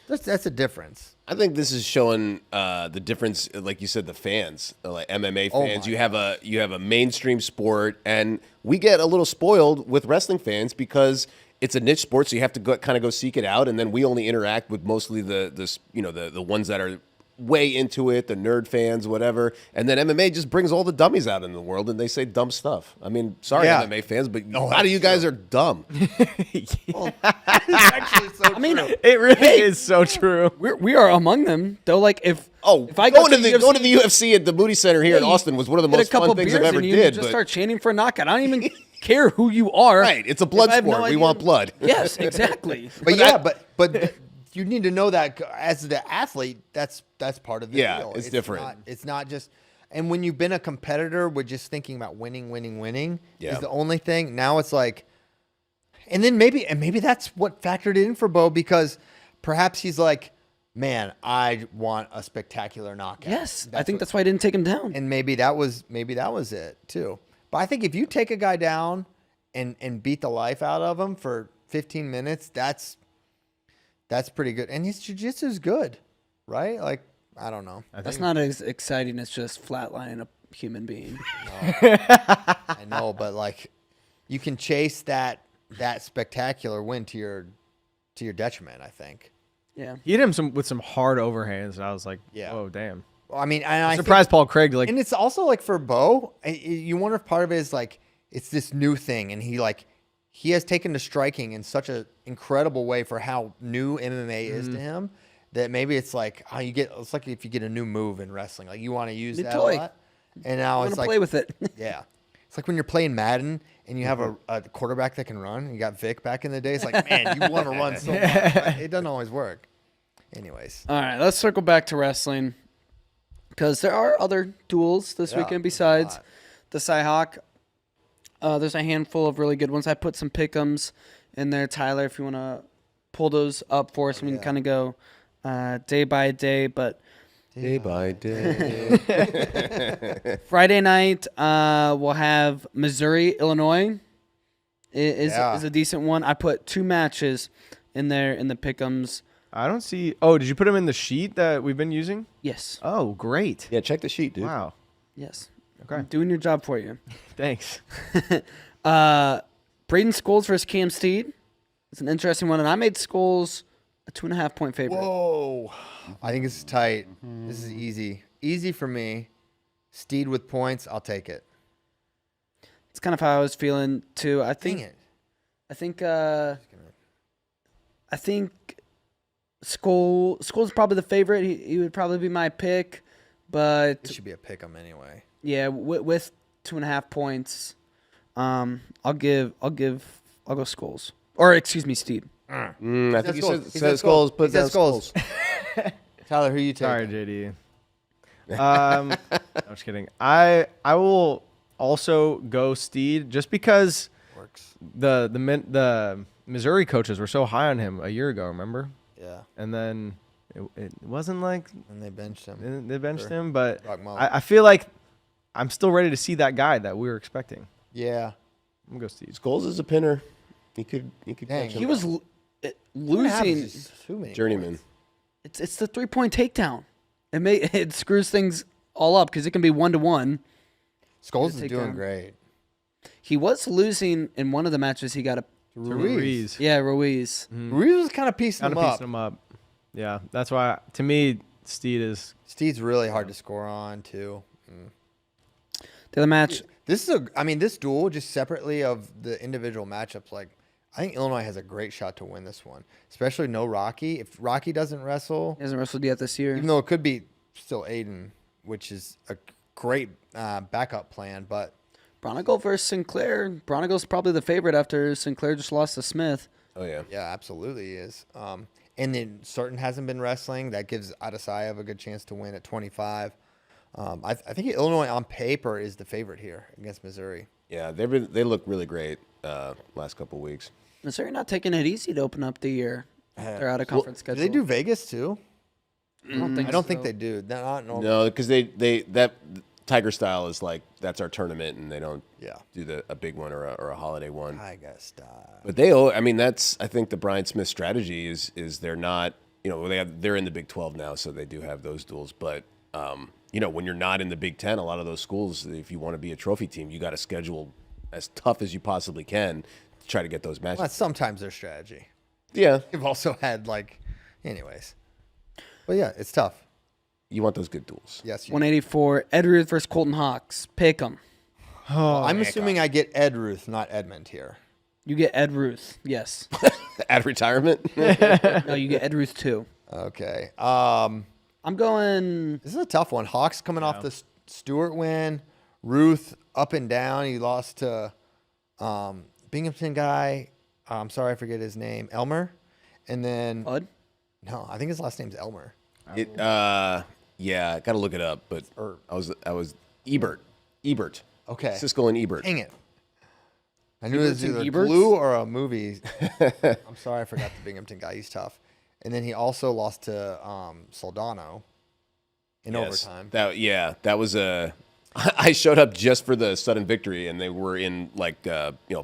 That's a difference. I think this is showing the difference, like you said, the fans, like MMA fans. You have a mainstream sport, and we get a little spoiled with wrestling fans because it's a niche sport, so you have to kind of go seek it out, and then we only interact with mostly the ones that are way into it, the nerd fans, whatever. And then MMA just brings all the dummies out in the world, and they say dumb stuff. I mean, sorry, Yeah. MMA fans, but a lot of you guys are dumb. It's actually so I mean, It really is so true. we are among them. Though, like if I going to the UFC at the Moody Center here in you Austin was one of the get most a couple fun things I've beers ever and you did. just But start chanting for a knockout. I don't even care who you are. right, it's a blood If I have no sport. We idea- want blood. Yes, exactly. but you need to know that as the athlete, that's part of the Yeah, deal. it's different. It's not just. And when you've been a competitor with just thinking about winning Yeah. is the only thing. Now it's like, and then maybe that's what factored in for Bo because perhaps he's like, man, I want a spectacular knockout. Yes, I think that's why I didn't take him down. And maybe that was it too. But I think if you take a guy down and beat the life out of him for 15 minutes, that's pretty good. And his jiu-jitsu is good, right? Like, I don't know. That's not as exciting as just flatlining a human being. I know, but like, you can chase that spectacular win to your detriment, I think. Yeah. He hit him with some hard overhands, and I was like, Yeah. "Whoa, damn!" Well, I mean, and I think- Surprised Paul Craig like and it's also like for Bo, you wonder if part of it is like it's this new thing, and he has taken to striking in such an incredible way for how new MMA is to him that maybe it's like it's like if you get a new move in wrestling, like you want to use New that toy. a lot, and now I it's want to like play with it. yeah. It's like when you're playing Madden and you have a quarterback that can run. You got Vic back in the day. It's like, man, you want to run so much. But it doesn't always work. Anyways. All right, let's circle back to wrestling because there are other duels this Yeah, weekend there's besides a lot. the Cyhawk. There's a handful of really good ones. I put some pick'ems in there, Tyler, if you want to pull those up for us. We can kind of go day by day. But Day by day. Friday night, we'll have Missouri, Illinois. Is a decent one. I put 2 matches in there in the pick'ems. I don't see. Oh, did you put them in the sheet that we've been using? Yes. Oh, great. Yeah, check the sheet, dude. Wow. Yes. Okay. I'm doing your job for you. Thanks. Braden Scholes versus Cam Steed. It's an interesting one, and I made Scholes a 2.5-point favorite. Whoa. I think it's tight. This is easy. Easy for me. Steed with points, I'll take it. It's kind of how I was feeling too. I Dang it. think Scholes is probably the favorite. He would probably be my pick, but It should be a pick 'em anyway. yeah, with 2.5 points, I'll go Scholes, or excuse me, Steed. I think He you said said Scholes. Scholes. Put He said down Scholes. Scholes. Tyler, who you taking? Sorry, JD. I'm just kidding. I will also go Steed just because Works. the Missouri coaches were so high on him a year ago. Remember? Yeah. And then it wasn't like And they benched him. they benched Sure. him, but Rock Mullen. I feel like I'm still ready to see that guy that we were expecting. Yeah. I'm gonna go Steed. Scholes is a pinner. He could Dang. catch him. He was What happens losing. is too many journeyman. points. It's the 3-point takedown. It screws things all up because it can be 1-1. Scholes is Take doing down. great. He was losing in one of the matches. He got a Ruiz. Ruiz. Ruiz was kind of piecing Kind him of up. piecing him up. Yeah, that's why to me Steed is. Steed's really hard to score on too. The other match, This is this duel just separately of the individual matchups. Like, I think Illinois has a great shot to win this one, especially no Rocky. If Rocky doesn't wrestle, he hasn't wrestled yet this year. even though it could be still Aiden, which is a great backup plan, but Bronigal versus Sinclair. Bronigal's probably the favorite after Sinclair just lost to Smith. Oh yeah. yeah, absolutely he is. And then Certain hasn't been wrestling. That gives Adesayev a good chance to win at 25. I think Illinois on paper is the favorite here against Missouri. Yeah, they look really great last couple weeks. Missouri not taking it easy to open up the year. They're out of conference Do schedule. they do Vegas too? I don't think. I don't think so. they do. They're not normal. No, because that Tiger style is like that's our tournament, and they don't Yeah. do a big one or a holiday one. I gotta stop. But that's I think the Brian Smith strategy is they're not they're in the Big 12 now, so they do have those duels. But when you're not in the Big 10, a lot of those schools, if you want to be a trophy team, you got to schedule as tough as you possibly can to try to get those matches. Well, that's sometimes their strategy. Yeah, They've also had anyways. But yeah, it's tough. you want those good duels. Yes. 184. Ed Ruth versus Colton Hawks. Pick 'em. I'm assuming I get Ed Ruth, not Edmund here. You get Ed Ruth. Yes. At retirement, No, you get Ed Ruth too. Okay. I'm going. This is a tough one. Hawks coming off the Stewart win. Ruth up and down. He lost to Binghamton guy. I'm sorry, I forget his name. Elmer. And then Bud. no, I think his last name's Elmer. yeah, I got to look it up. But I was Ebert. Okay. Siskel and Ebert. Dang it. I knew it was Eberts and either Eberts? Glue or a movie. I'm sorry, I forgot the Binghamton guy. He's tough. And then he also lost to Soldano in overtime. That was a. I showed up just for the sudden victory, and they were in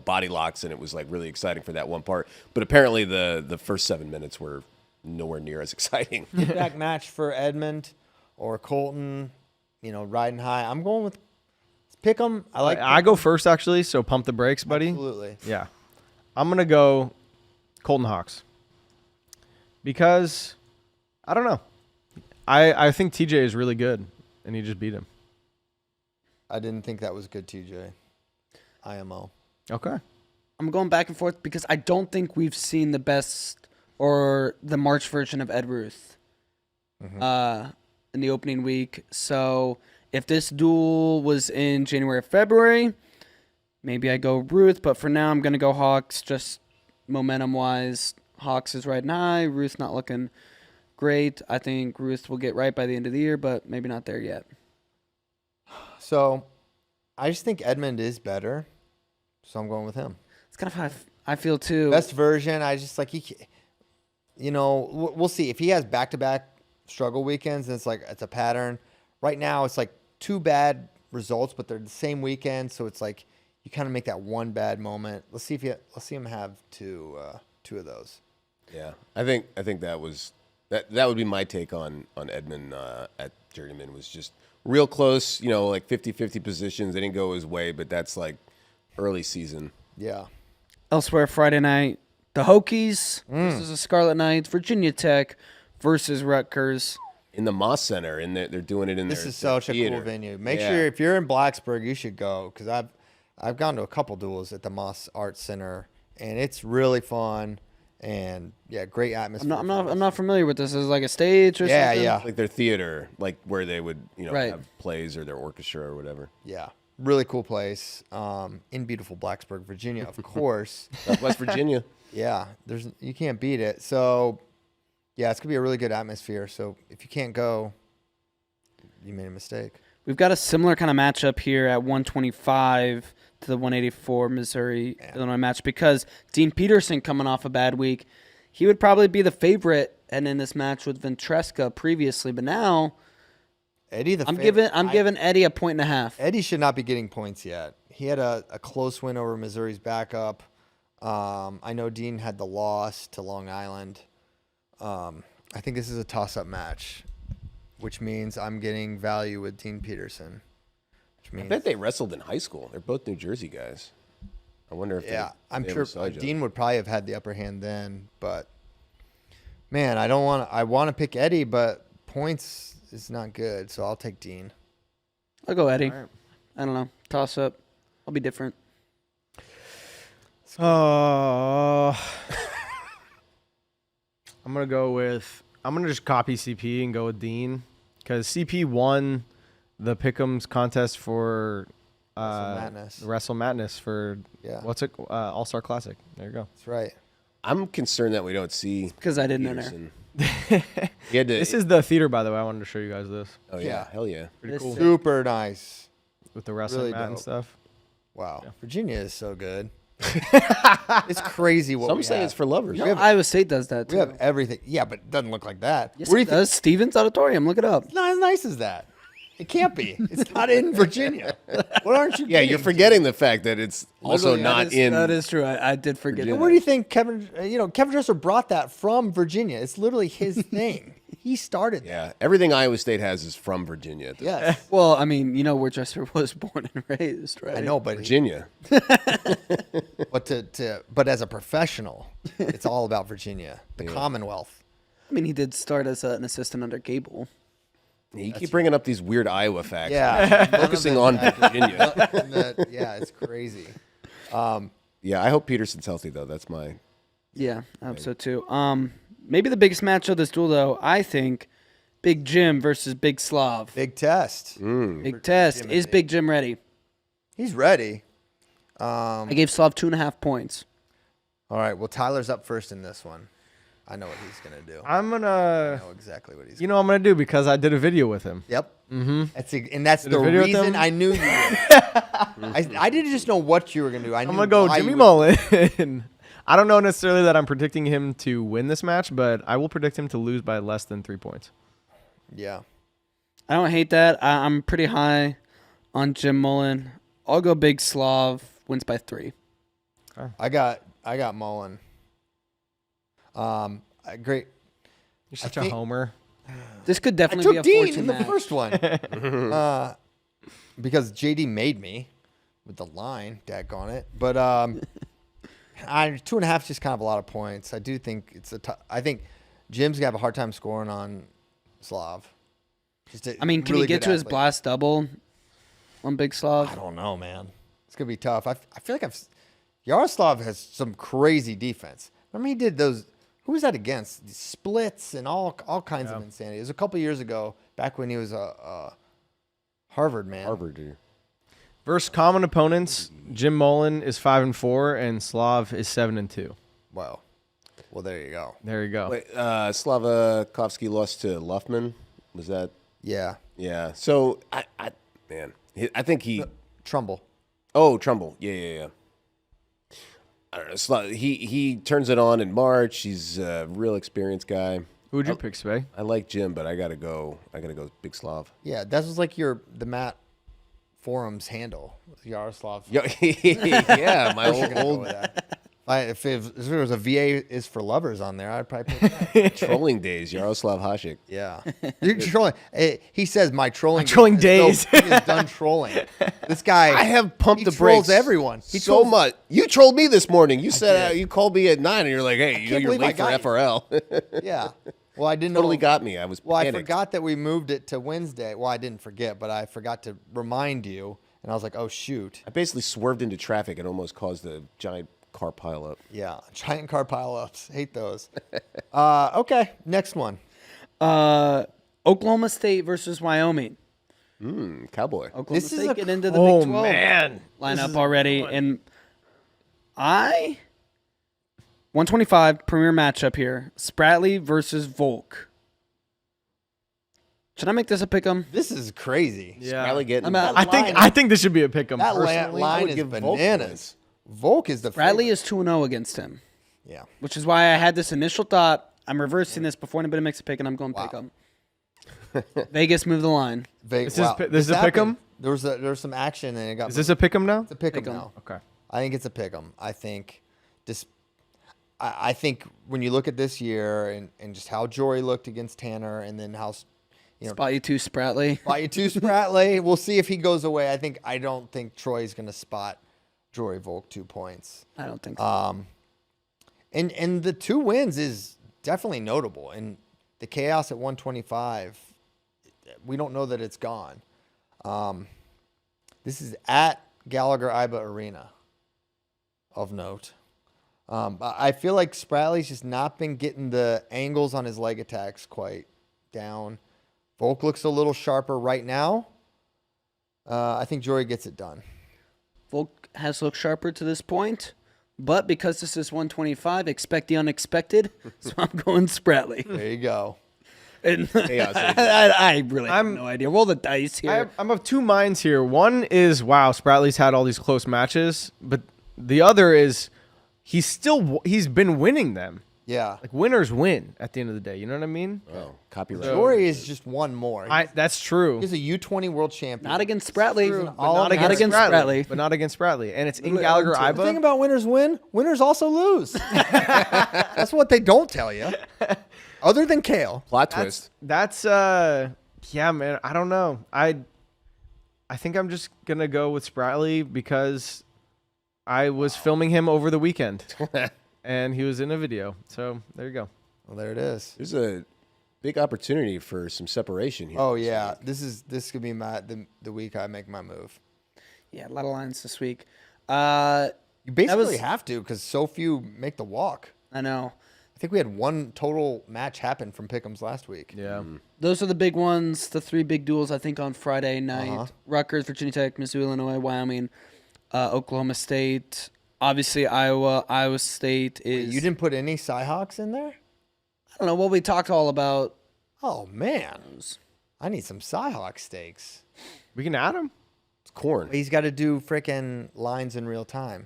body locks, and it was really exciting for that one part. But apparently, the first 7 minutes were nowhere near as exciting. Back match for Edmond or Colton, riding high. I'm going with pick 'em. I go first actually, so pump the brakes, buddy. Absolutely. Yeah, I'm gonna go Colton Hawks because I don't know. I think TJ is really good, and he just beat him. I didn't think that was good, TJ. IMO. Okay. I'm going back and forth because I don't think we've seen the best or the March version of Ed Ruth in the opening week. So if this duel was in January or February, maybe I go Ruth. But for now, I'm going to go Hawks just momentum-wise. Hawks is riding high. Ruth not looking great. I think Ruth will get right by the end of the year, but maybe not there yet. So I just think Edmond is better. So I'm going with him. It's kind of how I feel too. Best version. I just we'll see if he has back-to-back struggle weekends, and it's a pattern. Right now, it's like 2 bad results, but they're the same weekend, so it's like you kind of make that one bad moment. Let's see him have two of those. Yeah, I think that would be my take on Edmund at Journeyman, was just real close, like 50-50 positions. They didn't go his way, but that's like early season. Yeah. Elsewhere Friday night, the Hokies versus the Scarlet Knights, Virginia Tech versus Rutgers. In the Moss Center, and they're doing it in This their is such a theater. cool venue. Make sure if you're in Blacksburg, you should go, because I've gone to a couple duels at the Moss Arts Center, and it's really fun, and great atmosphere. I'm not familiar with this. Is it like a stage or something? Yeah. Like their theater, like where they would Right. have plays, or their orchestra or whatever. Yeah, really cool place in beautiful Blacksburg, Virginia, of course. West Virginia. Yeah, you can't beat it. So, yeah, it's gonna be a really good atmosphere. So if you can't go, you made a mistake. We've got a similar kind of matchup here at 125 to the 184 Missouri-Illinois match, because Dean Peterson coming off a bad week. He would probably be the favorite and in this match with Ventresca previously, but now Eddie, I'm giving Eddie a 1.5. Eddie should not be getting points yet. He had a close win over Missouri's backup. I know Dean had the loss to Long Island. I think this is a toss-up match, which means I'm getting value with Dean Peterson. Which means I bet they wrestled in high school. They're both New Jersey guys. I wonder if I'm they sure ever saw each other. Dean would probably have had the upper hand then, but man, I want to pick Eddie, but points is not good, so I'll take Dean. I'll go Eddie. All right. I don't know. Toss up. I'll be different. I'm gonna just copy CP and go with Dean, because CP won the Pick'ems contest for Wrestle Madness for All-Star Classic. There you go. That's right. I'm concerned that we don't see Because I didn't enter. Peterson. He had to, This is the theater, by the way. I wanted to show you guys this oh yeah, Yeah. hell yeah. pretty This cool is- Super nice. with the wrestling really mat and dope. stuff. Wow. Yeah. Virginia is so good. It's crazy what Some we say have. it's for lovers. No, Iowa State does that too. We have everything. Yeah, but it doesn't look like that. Yes, Where do you it think? does. Stevens Auditorium. Look it up. It's not as nice as that. It can't be. It's not in Virginia. What aren't you? Yeah, getting? you're forgetting the fact that it's also Literally, not in. That is true. I did forget. Virginia. And where do you think Kevin Dresser brought that from Virginia? It's literally his thing. He started that. Yeah, everything Iowa State has is from Virginia. Yes. Well, I mean, you know where Dresser was born and raised, right? I know, but Virginia. but as a professional, it's all about Virginia, the Commonwealth. I mean, he did start as an assistant under Gable. You keep bringing up these weird Iowa facts. Yeah. Focusing on Virginia. Yeah, it's crazy. Yeah, I hope Peterson's healthy, though. That's my. Yeah, I hope so too. Maybe the biggest match of this duel, though, I think, Big Jim versus Big Slav. Big test. Big test. Is Big Jim ready? He's ready. I gave Slav 2.5 points. All right. Well, Tyler's up first in this one. I know what he's gonna do. I'm I gonna, know exactly what he's. you know, what I'm gonna do, because I did a video with him. Yep. Mm-hmm. That's Did a the video with reason them? I knew you would. I didn't just know what you were gonna do. I'm gonna go Jimmy Mullen. I don't know necessarily that I'm predicting him to win this match, but I will predict him to lose by less than 3 points. Yeah. I don't hate that. I'm pretty high on Jim Mullen. I'll go Big Slav. Wins by 3. I got Mullen. Great. You're such think- a homer. This could I definitely took be a Dean fortune in the match. first one. Because JD made me with the line, daggone it. But 2.5 is just kind of a lot of points. I do think I think Jim's gonna have a hard time scoring on Slav. I mean, can he get to his blast double on Big Slav? I don't know, man. It's gonna be tough. I feel like Yaroslav has some crazy defense. Remember he did those. Who was that against? The splits and all kinds of insanity. It was a couple years ago, back when he was a Harvard man. Harvard, dude. Versus common opponents, Jim Mullen is 5-4 and Slav is 7-2. Wow. Well, there you go. There you go. Wait, Slavakovsky lost to Luffman. Was that? Yeah. Yeah. So I think he. Trumbull. Oh, Trumbull. Yeah. I don't know. He turns it on in March. He's a real experienced guy. Who would you pick, Spay? I like Jim, but I gotta go Big Slav. Yeah, that was like the Matt Forum's handle, Yaroslav. Yeah, my Go old with that. If there was a VA is for lovers on there, I'd probably pick that. trolling days. Yaroslav Hasek. Yeah. You're trolling. He says my trolling days. He is done trolling. This guy. I have pumped the trolls brakes everyone. He so trolls much. You trolled me this morning. You said did. you called me at 9, and you're like, "Hey, you're believe I late for got you. FRL." Yeah. Well, I didn't Totally know. got me. I was Well, panicked. I forgot that we moved it to Wednesday. Well, I didn't forget, but I forgot to remind you, and I was like, oh shoot. I basically swerved into traffic and almost caused a giant car pileup. Yeah. Giant car pileups. Hate those. Okay. Next one. Oklahoma State versus Wyoming. Cowboy. Oklahoma This is State a- get into the Oh, Big 12 man. lineup already, and 125 premier matchup here. Spratley versus Volk. Should I make this a pick'em? This is crazy. Yeah. Riley getting. I'm out. I think this should be a pick 'em. That Personally, I line would is give Volk bananas. Volk is the Bradley favorite. is 2-0 against him, Yeah. which is why I had this initial thought. I'm reversing this before anybody makes a pick, and I'm going pick 'em. Vegas Move the line. This this is a pick 'em? There was some action and it got. Is this a pick 'em now? It's a pick 'em Pick 'em. now. Okay. I think it's a pick 'em. I think I think when you look at this year and just how Jory looked against Tanner, and then how Spot you two, Spratley. Spot you two Spratley. We'll see if he goes away. I don't think Troy's going to spot Jory Volk 2 points. I don't think so. And the 2 wins is definitely notable. And the chaos at 125, we don't know that it's gone. This is at Gallagher-Iba Arena, of note. I feel like Spratley's just not been getting the angles on his leg attacks quite down. Volk looks a little sharper right now. I think Jory gets it done. Volk has looked sharper to this point, but because this is 125, expect the unexpected. So I'm going Spratley. There you go. And Chaos. I really have no idea. Roll the dice here. I'm of two minds here. One is, wow, Spratley's had all these close matches, but the other is he's been winning them. Yeah. Like, winners win at the end of the day. You know what I mean? Oh, copyright. Jory is just one more. That's true. He's a U20 world champion. Not against Spratley. True. But not against Spratley. But not against Spratley. And it's in The thing Gallagher-Iba. about winners win, winners also lose. That's what they don't tell you. Other than Kale. Plot twist. That's yeah, man. I don't know. I think I'm just gonna go with Spratley because I was filming him over the weekend, and he was in a video. So there you go. Well, there it is. There's a big opportunity for some separation here. Oh yeah, this could be the week I make my move. Yeah, a lot of lines this week. You basically have to because so few make the walk. I know. I think we had one total match happen from Pick'ems last week. Yeah. Those are the big ones, the 3 big duels, I think, on Friday night. Rutgers, Virginia Tech, Mizzou, Illinois, Wyoming, Oklahoma State. Obviously, Iowa State is... Wait, you didn't put any Cyhawks in there? I don't know what we talked all about. Oh man, I need some Cyhawk steaks. We can add him. It's corn. He's got to do frickin' lines in real time.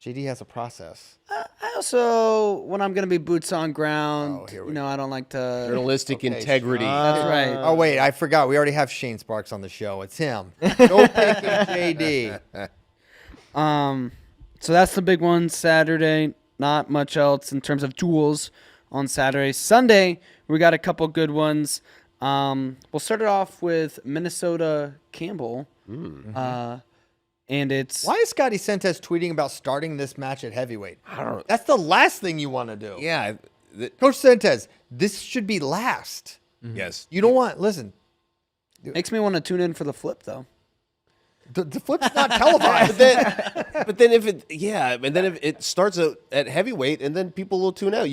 JD has a process. I also, when I'm going to be boots on ground, here we I don't like to... Journalistic Okay, integrity. That's right. Oh wait, I forgot. We already have Shane Sparks on the show. It's him. No picking JD. So that's the big one Saturday. Not much else in terms of duels on Saturday. Sunday, we got a couple good ones. We'll start it off with Minnesota Campbell. And it's... Why is Scotty Sentes tweeting about starting this match at heavyweight? I don't know. That's the last thing you want to do. Yeah. Coach Sentes, this should be last. Yes. You don't want, listen, Makes me want to tune in for the flip, though. the flip's not televised. But then if it starts at heavyweight, and then people will tune out.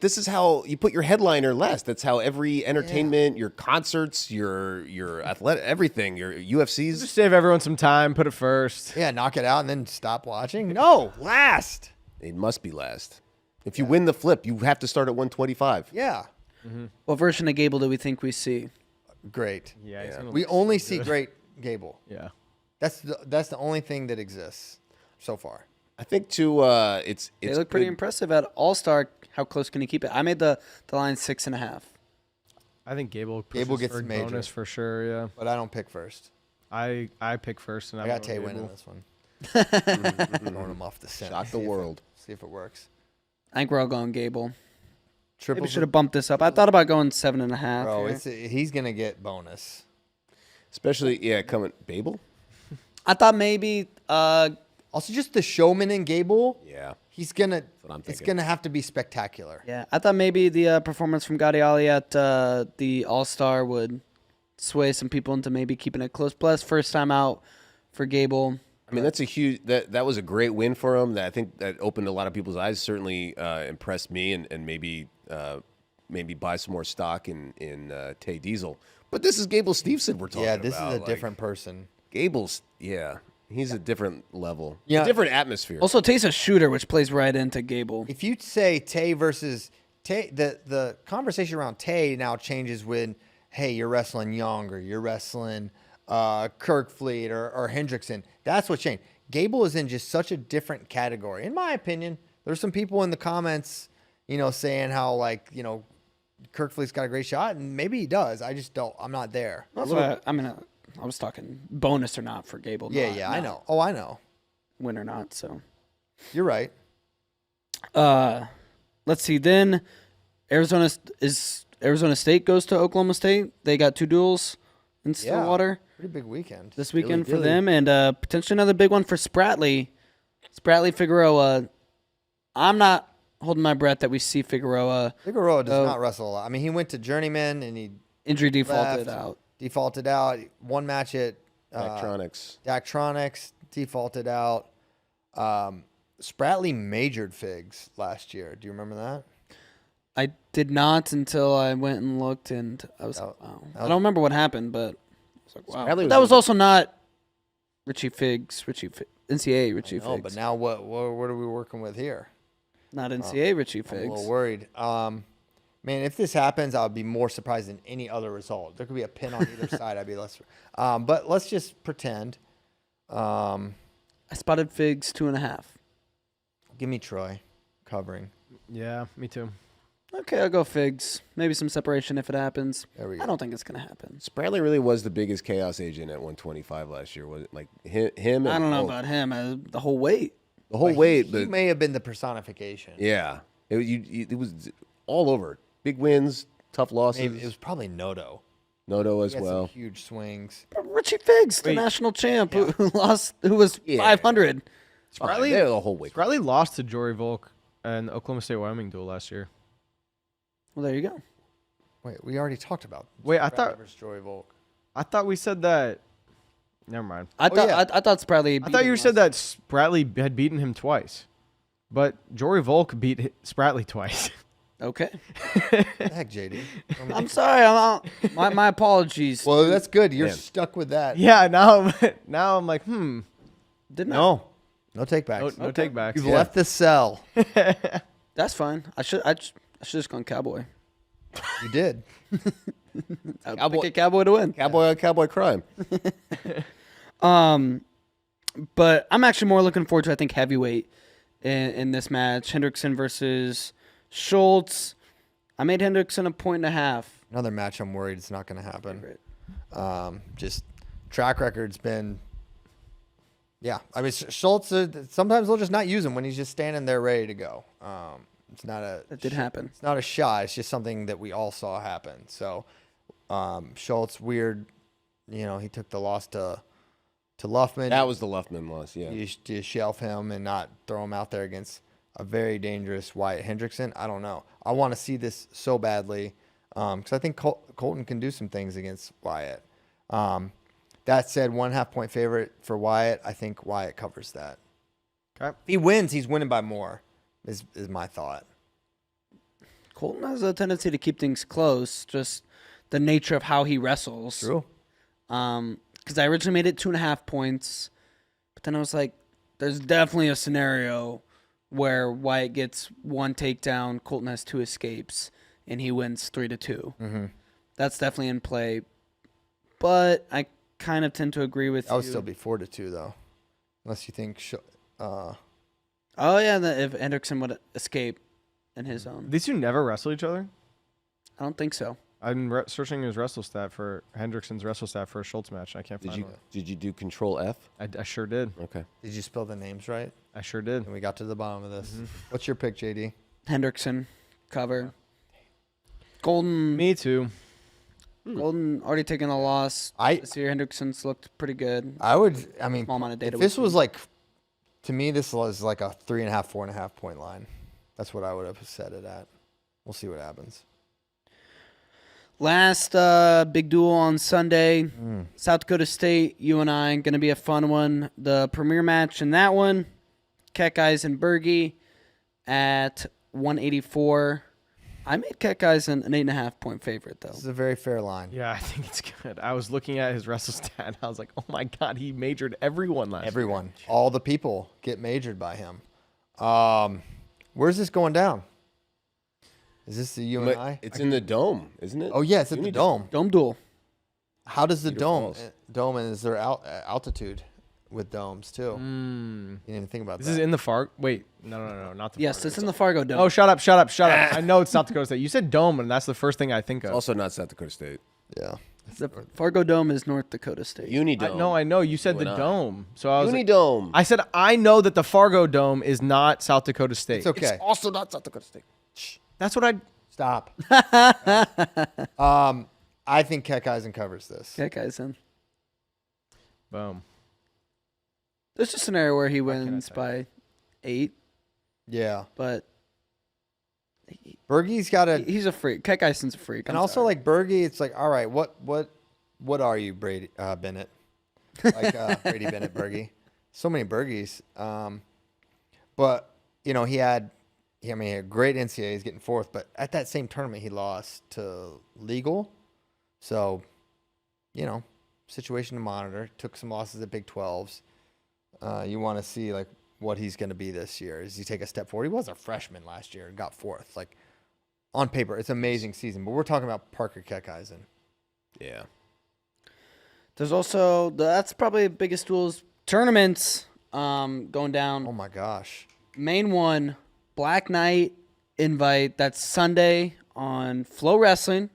This is how you put your headliner last. That's how every entertainment, your concerts, your athletic, everything, your UFCs. Just save everyone some time. Put it first. Yeah, knock it out and then stop watching. No, last. It must be last. If you win the flip, you have to start at 125. Yeah, What version of Gable do we think we see? great. Yeah. he's gonna We look only so see good. great Gable. Yeah. That's the only thing that exists so far. I think too. It's They look pretty good. impressive at All-Star. How close can he keep it? I made the line 6.5. I think Gable Gable pushes gets for the major. bonus for sure. Yeah, but I don't pick first. I pick first, and I I'm got going Tay winning Gable. this one. Throwing him off the center. Shock the world. See if it works. I think we're all going Gable. Maybe Triple should have bumped this up. I thought about going 7.5. Bro, here. he's gonna get bonus. Especially, coming Babel. I thought maybe Also, just the showman in Gable. Yeah. He's gonna. what I'm It's thinking. gonna have to be spectacular. yeah, I thought maybe the performance from Gadiali at the All-Star would sway some people into maybe keeping it close. Plus, first time out for Gable. I mean, that's a huge. That was a great win for him. That I think that opened a lot of people's eyes. Certainly impressed me, and maybe buy some more stock in Tay Diesel. But this is Gable Steveson we're talking about. Yeah, this is a different person. Gable's. Yeah, he's a different level. Yeah. A different atmosphere. Also, Tay's a shooter, which plays right into Gable. If you say Tay versus Tay, the conversation around Tay now changes when, hey, you're wrestling Young or you're wrestling Kirkfleet or Hendrickson. That's what changed. Gable is in just such a different category. In my opinion, there's some people in the comments, saying how, Kirkfleet's got a great shot, and maybe he does. I just don't. I'm not there. That's why I was talking bonus or not for Gable. Yeah, I know. Oh, I know. Win or not, so. You're right. Let's see. Then Arizona State goes to Oklahoma State. They got 2 duels in Stillwater Pretty big weekend. this weekend for Really. them, and potentially another big one for Spratley. Spratley Figueroa. I'm not holding my breath that we see Figueroa Figueroa does not wrestle a lot. I mean, he went to Journeyman and he injury defaulted left, out. Defaulted out. One match at Electronics. Daktronics, defaulted out. Spratley majored Figs last year. Do you remember that? I did not until I went and looked, and I was like, wow. I don't remember what happened, but I was like, wow. Spratley But that was was also not NCAA Richie No, Figs. but now what are we working with here? Not NCAA Richie I'm a Figs. little worried. Man, if this happens, I would be more surprised than any other result. There could be a pin on either side. I'd be less. But let's just pretend. I spotted Figs 2.5. Give me Troy covering. Yeah, me too. Okay, I'll go Figs. Maybe some separation if it happens. There we go. I don't think it's going to happen. Spratley really was the biggest chaos agent at 125 last year. Was it like him? I and don't know Hulk. about him. The whole weight. The whole weight, He but may have been the personification. yeah, it was all over. Big wins, tough losses. Maybe it was probably Noto. Noto as He had well. some huge swings. But Richie Figs, the Wait. national champ who was Yeah. 500. Spratley, They're the whole week. Spratley lost to Jory Volk in the Oklahoma State Wyoming duel last year. Well, there you go. Wait, we already talked about. Wait, I Spratley thought versus Joey Volk. we said that. Never mind. I thought yeah. I thought Spratley. I thought you said that Spratley had beaten him twice, but Jory Volk beat Spratley twice. Okay. What the heck, JD? I'm sorry. My apologies. Well, that's good. You're Man. stuck with that. Yeah, now I'm like, Didn't I? No take backs. no take backs. You've left the cell. That's fine. I should just gone Cowboy. You did. I'd Cowboy- pick a Cowboy to win. Cowboy on cowboy crime. But I'm actually more looking forward to, I think, heavyweight in this match. Hendrickson versus Schultz. I made Hendrickson a 1.5. Another match I'm worried it's not going to happen. Just track record's been. Yeah, I mean Schultz. Sometimes they'll just not use him when he's just standing there ready to go. It's not a. That did happen. It's not a shot. It's just something that we all saw happen. So, Schultz, weird. He took the loss to Luffman. That was the Luffman loss. Yeah. You shelf him and not throw him out there against a very dangerous Wyatt Hendrickson. I don't know. I want to see this so badly because I think Colton can do some things against Wyatt. That said, 1.5 point favorite for Wyatt. I think Wyatt covers that. Okay. If he wins, he's winning by more. Is my thought. Colton has a tendency to keep things close, just the nature of how he wrestles. True. Because I originally made it 2.5 points, but then I was like, there's definitely a scenario where Wyatt gets 1 takedown, Colton has 2 escapes, and he wins 3-2. Mm-hmm. That's definitely in play. But I kind of tend to agree with That would you. still be 4-2 though, unless you think. Oh yeah, if Hendrickson would escape in his own. These two never wrestle each other. I don't think so. I'm searching his wrestle stat for Hendrickson's wrestle stat for a Schultz match. I can't find one. Did you do Control F? I sure did. Okay. Did you spell the names right? I sure did. And we got to the bottom of this. What's your pick, JD? Hendrickson cover. Golden. Me too. Golden already taking a loss. I- This year, Hendrickson's looked pretty good. I mean, Small amount of data if this we've was seen. like, to me, this was like a 3.5, 4.5 point line. That's what I would have set it at. We'll see what happens. Last big duel on Sunday, South Dakota State, UNI, going to be a fun one. The premier match in that one, Keckeyes and Berge at 184. I made Keckeyes an 8.5 point favorite, though. This is a very fair line. Yeah, I think it's good. I was looking at his wrestle stat. And I was like, oh my God, he majored everyone last year. Everyone, all the people get majored by him. Where's this going down? Is this the UNI? It's in the dome, isn't it? Oh, yeah, it's at the dome. Dome duel. How does the Cedar dome? Falls. Dome, and is there altitude with domes, too? You didn't even think about This that. is in the Fargo. Wait, no, not the Yes, Fargo. it's in the Fargo Dome. Oh, shut up. I know it's South Dakota State. You said dome, and that's the first thing I think of. Also not South Dakota State. Yeah. The Fargo Dome is North Dakota State. Unidome. I know. You said the UNI. dome. So I was like, Unidome. I said I know that the Fargo Dome is not South Dakota State. It's okay. It's also not South Dakota State. That's what I. Stop. I think Keckeisen covers this. Keckeyes in. Boom. There's a scenario where he can I wins say? by 8, Yeah. but Bergie's got a, he's a freak. Keckeisen's a freak. and I'm also sorry. like Bergie, it's like, all right, what are you, Brady Bennett? Like Brady Bennett Bergie. So many Bergies. But you know, he had a great NCAA. He's getting fourth, but at that same tournament, he lost to Legal. So, you know, situation to monitor. Took some losses at Big 12s. You want to see like what he's going to be this year. Does he take a step forward? He was a freshman last year and got fourth. Like on paper, it's an amazing season. But we're talking about Parker Keckeisen. Yeah. There's also that's probably the biggest duels tournaments going down. Oh my gosh. Main one, Black Knight invite. That's Sunday on Flow Wrestling.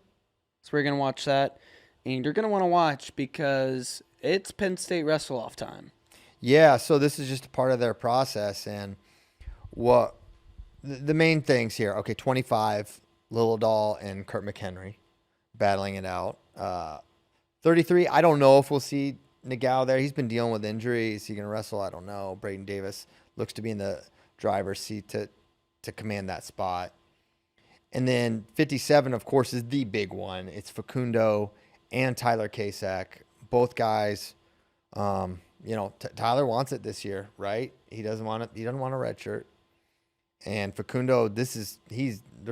So we're gonna watch that, and you're gonna want to watch because it's Penn State wrestle off time. Yeah, so this is just a part of their process, and what the main things here. Okay, 25, Lil Dahl and Kurt McHenry battling it out. 33, I don't know if we'll see Nickal there. He's been dealing with injuries. Is he going to wrestle? I don't know. Braden Davis looks to be in the driver's seat to command that spot. And then 57, of course, is the big one. It's Facundo and Tyler Kasak. Both guys, Tyler wants it this year, right? He doesn't want it. He doesn't want a red shirt. And Facundo, there's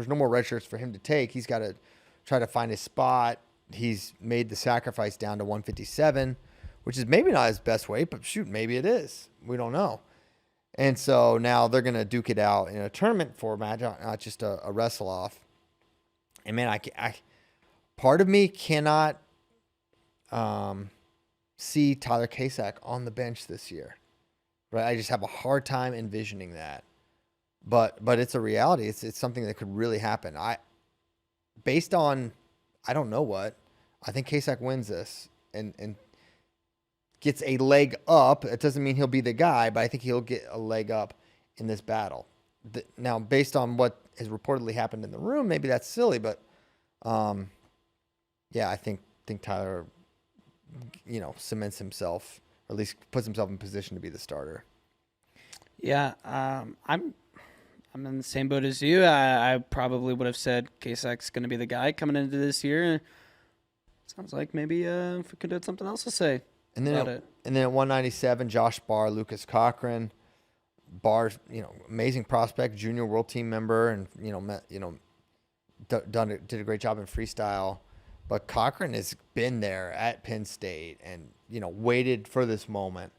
no more red shirts for him to take. He's got to try to find his spot. He's made the sacrifice down to 157, which is maybe not his best weight, but shoot, maybe it is. We don't know. And so now they're going to duke it out in a tournament format, not just a wrestle off. And man, I part of me cannot see Tyler Kasak on the bench this year, right? I just have a hard time envisioning that. But it's a reality. It's something that could really happen. Based on I don't know what, I think Kasak wins this and gets a leg up. It doesn't mean he'll be the guy, but I think he'll get a leg up in this battle. Now, based on what has reportedly happened in the room, maybe that's silly, but yeah, I think Tyler, cements himself, or at least puts himself in position to be the starter. Yeah, I'm in the same boat as you. I probably would have said Kasak's going to be the guy coming into this year. Sounds like maybe if we could have something else to say. And then at 197, Josh Barr, Lucas Cochran. Barr's, amazing prospect, junior world team member, and did a great job in freestyle. But Cochran has been there at Penn State and waited for this moment.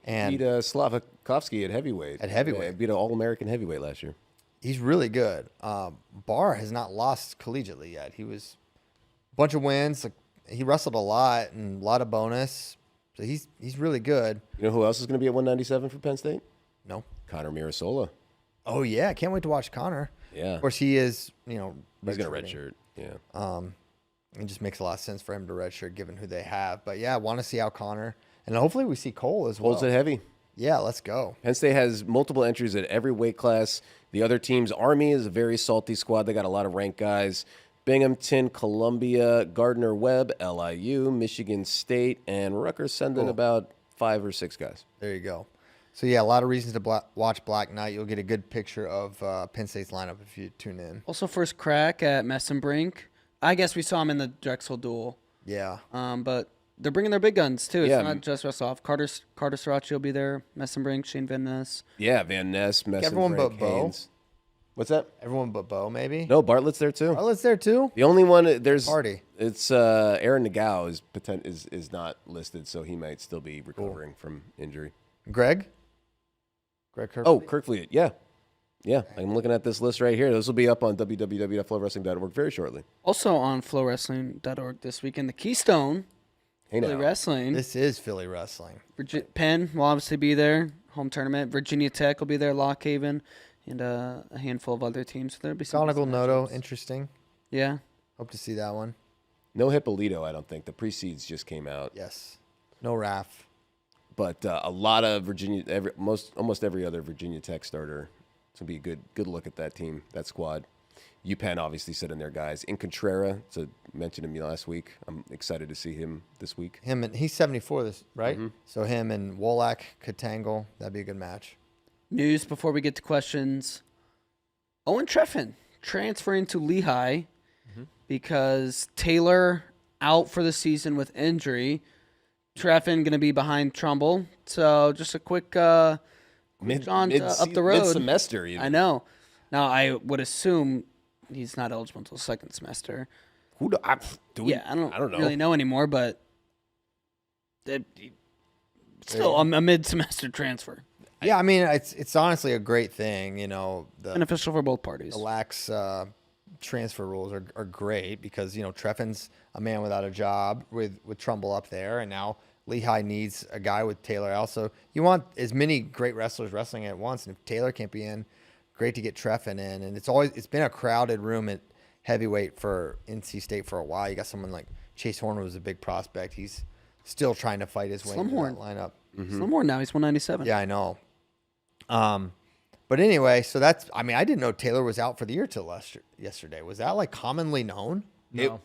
And Beat Slavakovsky at heavyweight. Yeah, beat an All-American heavyweight last year. he's really good. Barr has not lost collegiately yet. He was a bunch of wins. Like, he wrestled a lot and a lot of bonus. So he's really good. You know who else is going to be at 197 for Penn State? No. Connor Mirasola. Oh yeah, I can't wait to watch Connor. Yeah. Of course, he is. He's going to redshirt. Yeah. It just makes a lot of sense for him to redshirt given who they have. But yeah, I want to see how Connor, and hopefully we see Cole as well. Holds it heavy. Yeah, let's go. Penn State has multiple entries at every weight class. The other team's Army is a very salty squad. They got a lot of ranked guys. Binghamton, Columbia, Gardner-Webb, LIU, Michigan State, and Rutgers sending about 5 or 6 guys. There you go. So yeah, a lot of reasons to watch Black Knight. You'll get a good picture of Penn State's lineup if you tune in. Also, first crack at Messenbrink. I guess we saw him in the Drexel duel. Yeah. But they're bringing their big guns too. It's Yeah. not just Russell. Carter Sriracha will be there. Messenbrink, Shane Van Ness. Yeah, Van Ness, Messenbrink, everyone but Bo. Haynes. What's that? Everyone but Bo, maybe. No, Bartlett's there too. Bartlett's there too. The only one there's Party. It's Aaron Nickal is not listed, so he might still be recovering from injury. Greg Kirkland. Oh, Kirkfleet. Yeah. I'm looking at this list right here. This will be up on www.flowwrestling.org very shortly. Also on flowwrestling.org this weekend, the Keystone Hey Philly now. Wrestling. This is Philly wrestling. Penn will obviously be there. Home tournament. Virginia Tech will be there. Lock Haven, and a handful of other teams. So there'll be some. Donegal decent Noto, matchups. interesting. Yeah. Hope to see that one. No Hippolito, I don't think. The pre-seeds just came out. Yes. No Raf. But a lot of Virginia, almost every other Virginia Tech starter. It's going to be a good look at that team, that squad. UPenn obviously set in their guys. In Contrera, so mentioned him last week. I'm excited to see him this week. He's 74 this, right? So him and Wolak could tangle. That'd be a good match. News before we get to questions. Owen Treffin transferring to Lehigh because Taylor out for the season with injury. Treffin going to be behind Trumbull. So just a quick jaunt up the road. Mid-semester even. I know. Now, I would assume he's not eligible until second semester. I don't know. really know anymore, but still a mid-semester transfer. Yeah, I mean, it's honestly a great thing. You know, the Beneficial for both parties. lax transfer rules are great because, you know, Treffin's a man without a job with Trumbull up there, and now Lehigh needs a guy with Taylor out. So you want as many great wrestlers wrestling at once, and if Taylor can't be in, great to get Treffin in. And it's been a crowded room at heavyweight for NC State for a while. You got someone like Chase Horner was a big prospect. He's still trying to fight his way into that lineup. Slimhorn now, he's 197. Yeah, I know. But anyway, so that's, I mean, I didn't know Taylor was out for the year till yesterday. Was that like commonly known? No.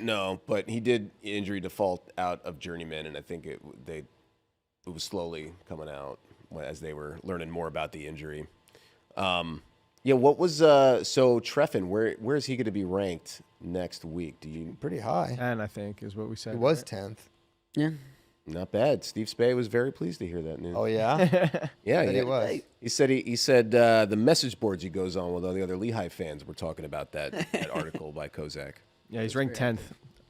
No, but he did injury default out of Journeyman, and I think it was slowly coming out as they were learning more about the injury. What was so Treffin? Where is he going to be ranked next week? Do you? Pretty high. 10, I think, is what we said. He was right? 10th. Yeah. Not bad. Steve Spey was very pleased to hear that news. Oh, yeah? Yeah, He was. He said the message boards he goes on with all the other Lehigh fans were talking about that article by Kozak. Yeah, he's ranked 10th.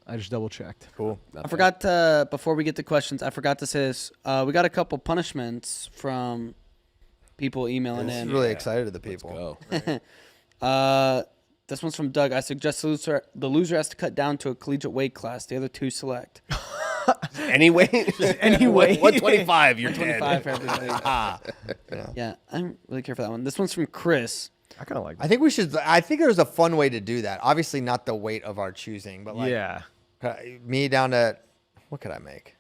I just double checked. Cool. Not I bad. forgot to, before we get to questions, I forgot to say this. We got a couple punishments from people emailing This is in. really excited to the people. Go. This one's from Doug. I suggest the loser has to cut down to a collegiate weight class. The other two select. Anyway, 125. You're 25 dead. for everybody. Yeah, I don't really care for that one. This one's from Chris. I kind of like that. I think there's a fun way to do that. Obviously not the weight of our choosing, but like Yeah. me down to, what could I make?